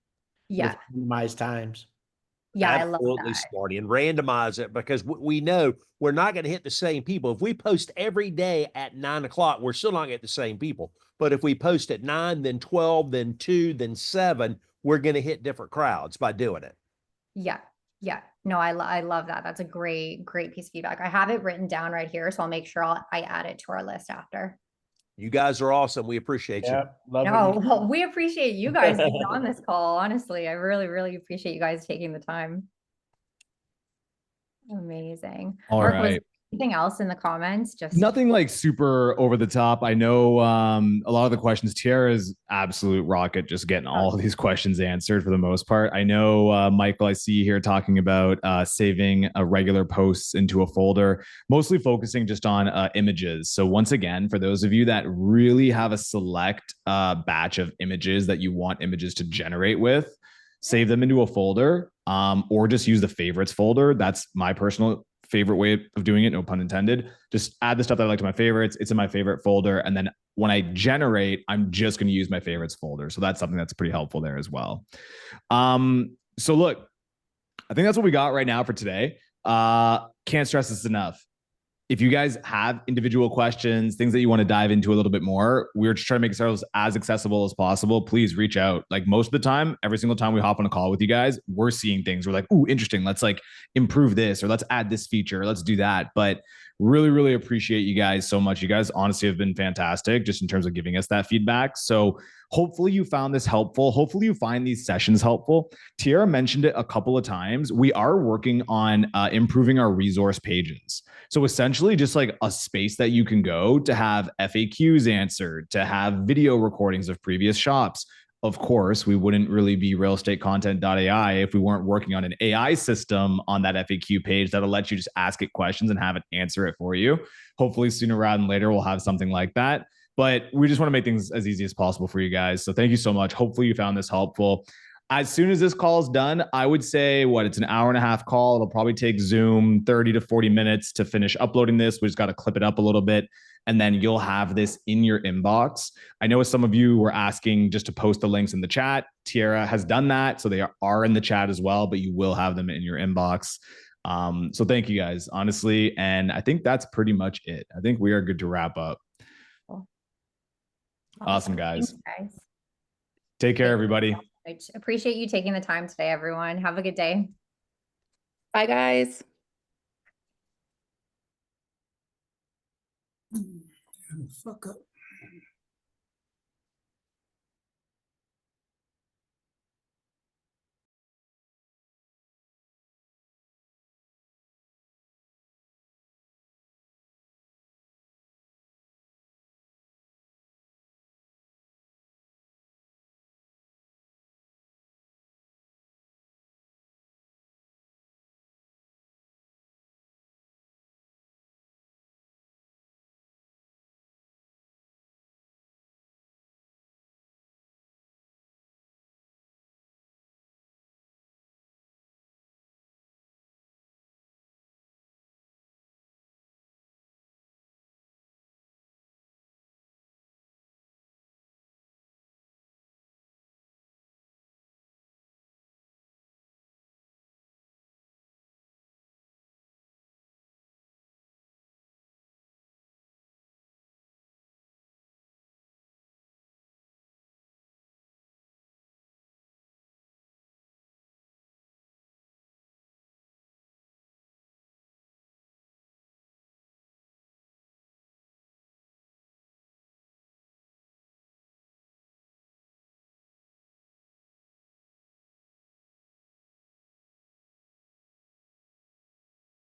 Speaker 5: With minimized times.
Speaker 1: Yeah, I love
Speaker 4: Absolutely,
Speaker 1: that.
Speaker 4: Smarty, and randomize it because we know we're not going to hit the same people. If we post every day at 9 o'clock, we're still not going to get the same people. But if we post at 9, then 12, then 2, then 7, we're going to hit different crowds by doing it.
Speaker 1: Yeah. Yeah. No, I love that. That's a great piece of feedback. I have it written down right here, so I'll make sure I add it to our list after.
Speaker 4: You guys are awesome. We appreciate you.
Speaker 5: Yeah, love
Speaker 1: No,
Speaker 5: what you
Speaker 1: well, we appreciate you guys being on this call. Honestly, I really appreciate you guys taking the time. Amazing.
Speaker 2: All
Speaker 1: Mark, was
Speaker 2: right.
Speaker 1: there anything else in the comments? Just
Speaker 2: Nothing like super over the top. I know a lot of the questions, Tiara's absolute rocket, just getting all of these questions answered for the most part. I know Michael, I see here talking about saving regular posts into a folder, mostly focusing just on images. So once again, for those of you that really have a select batch of images that you want images to generate with, save them into a folder, or just use the favorites folder. That's my personal favorite way of doing it, no pun intended. Just add the stuff that I like to my favorites. It's in my favorite folder. And then when I generate, I'm just going to use my favorites folder. So that's something that's pretty helpful there as well. So look, I think that's what we got right now for today. Can't stress this enough. If you guys have individual questions, things that you want to dive into a little bit more, we're just trying to make ourselves as accessible as possible. Please reach out. Like most of the time, every single time we hop on a call with you guys, we're seeing things. We're like, ooh, interesting. Let's like improve this, or let's add this feature, or let's do that. But really appreciate you guys so much. You guys honestly have been fantastic just in terms of giving us that feedback. So hopefully you found this helpful. Hopefully you find these sessions helpful. Tiara mentioned it a couple of times. We are working on improving our resource pages. So essentially just like a space that you can go to have FAQs answered, to have video recordings of previous shops. Of course, we wouldn't really be RealEstateContent.ai if we weren't working on an AI system on that FAQ page that'll let you just ask it questions and have it answer it for you. Hopefully sooner rather than later, we'll have something like that. But we just want to make things as easy as possible for you guys. So thank you so much. Hopefully you found this helpful. As soon as this call is done, I would say it's an hour and a half call. It'll probably take Zoom 30 to 40 minutes to finish uploading this. We just got to clip it up a little bit. And then you'll have this in your inbox. I know some of you were asking just to post the links in the chat. Tiara has done that. So they are in the chat as well, but you will have them in your inbox. So thank you guys, honestly. And I think that's pretty much it. I think we are good to wrap up.
Speaker 1: Cool.
Speaker 2: Awesome, guys.
Speaker 1: Thanks, guys.
Speaker 2: Take care, everybody.
Speaker 1: I appreciate you taking the time today, everyone. Have a good day.
Speaker 6: Bye, guys.
Speaker 3: Fuck up.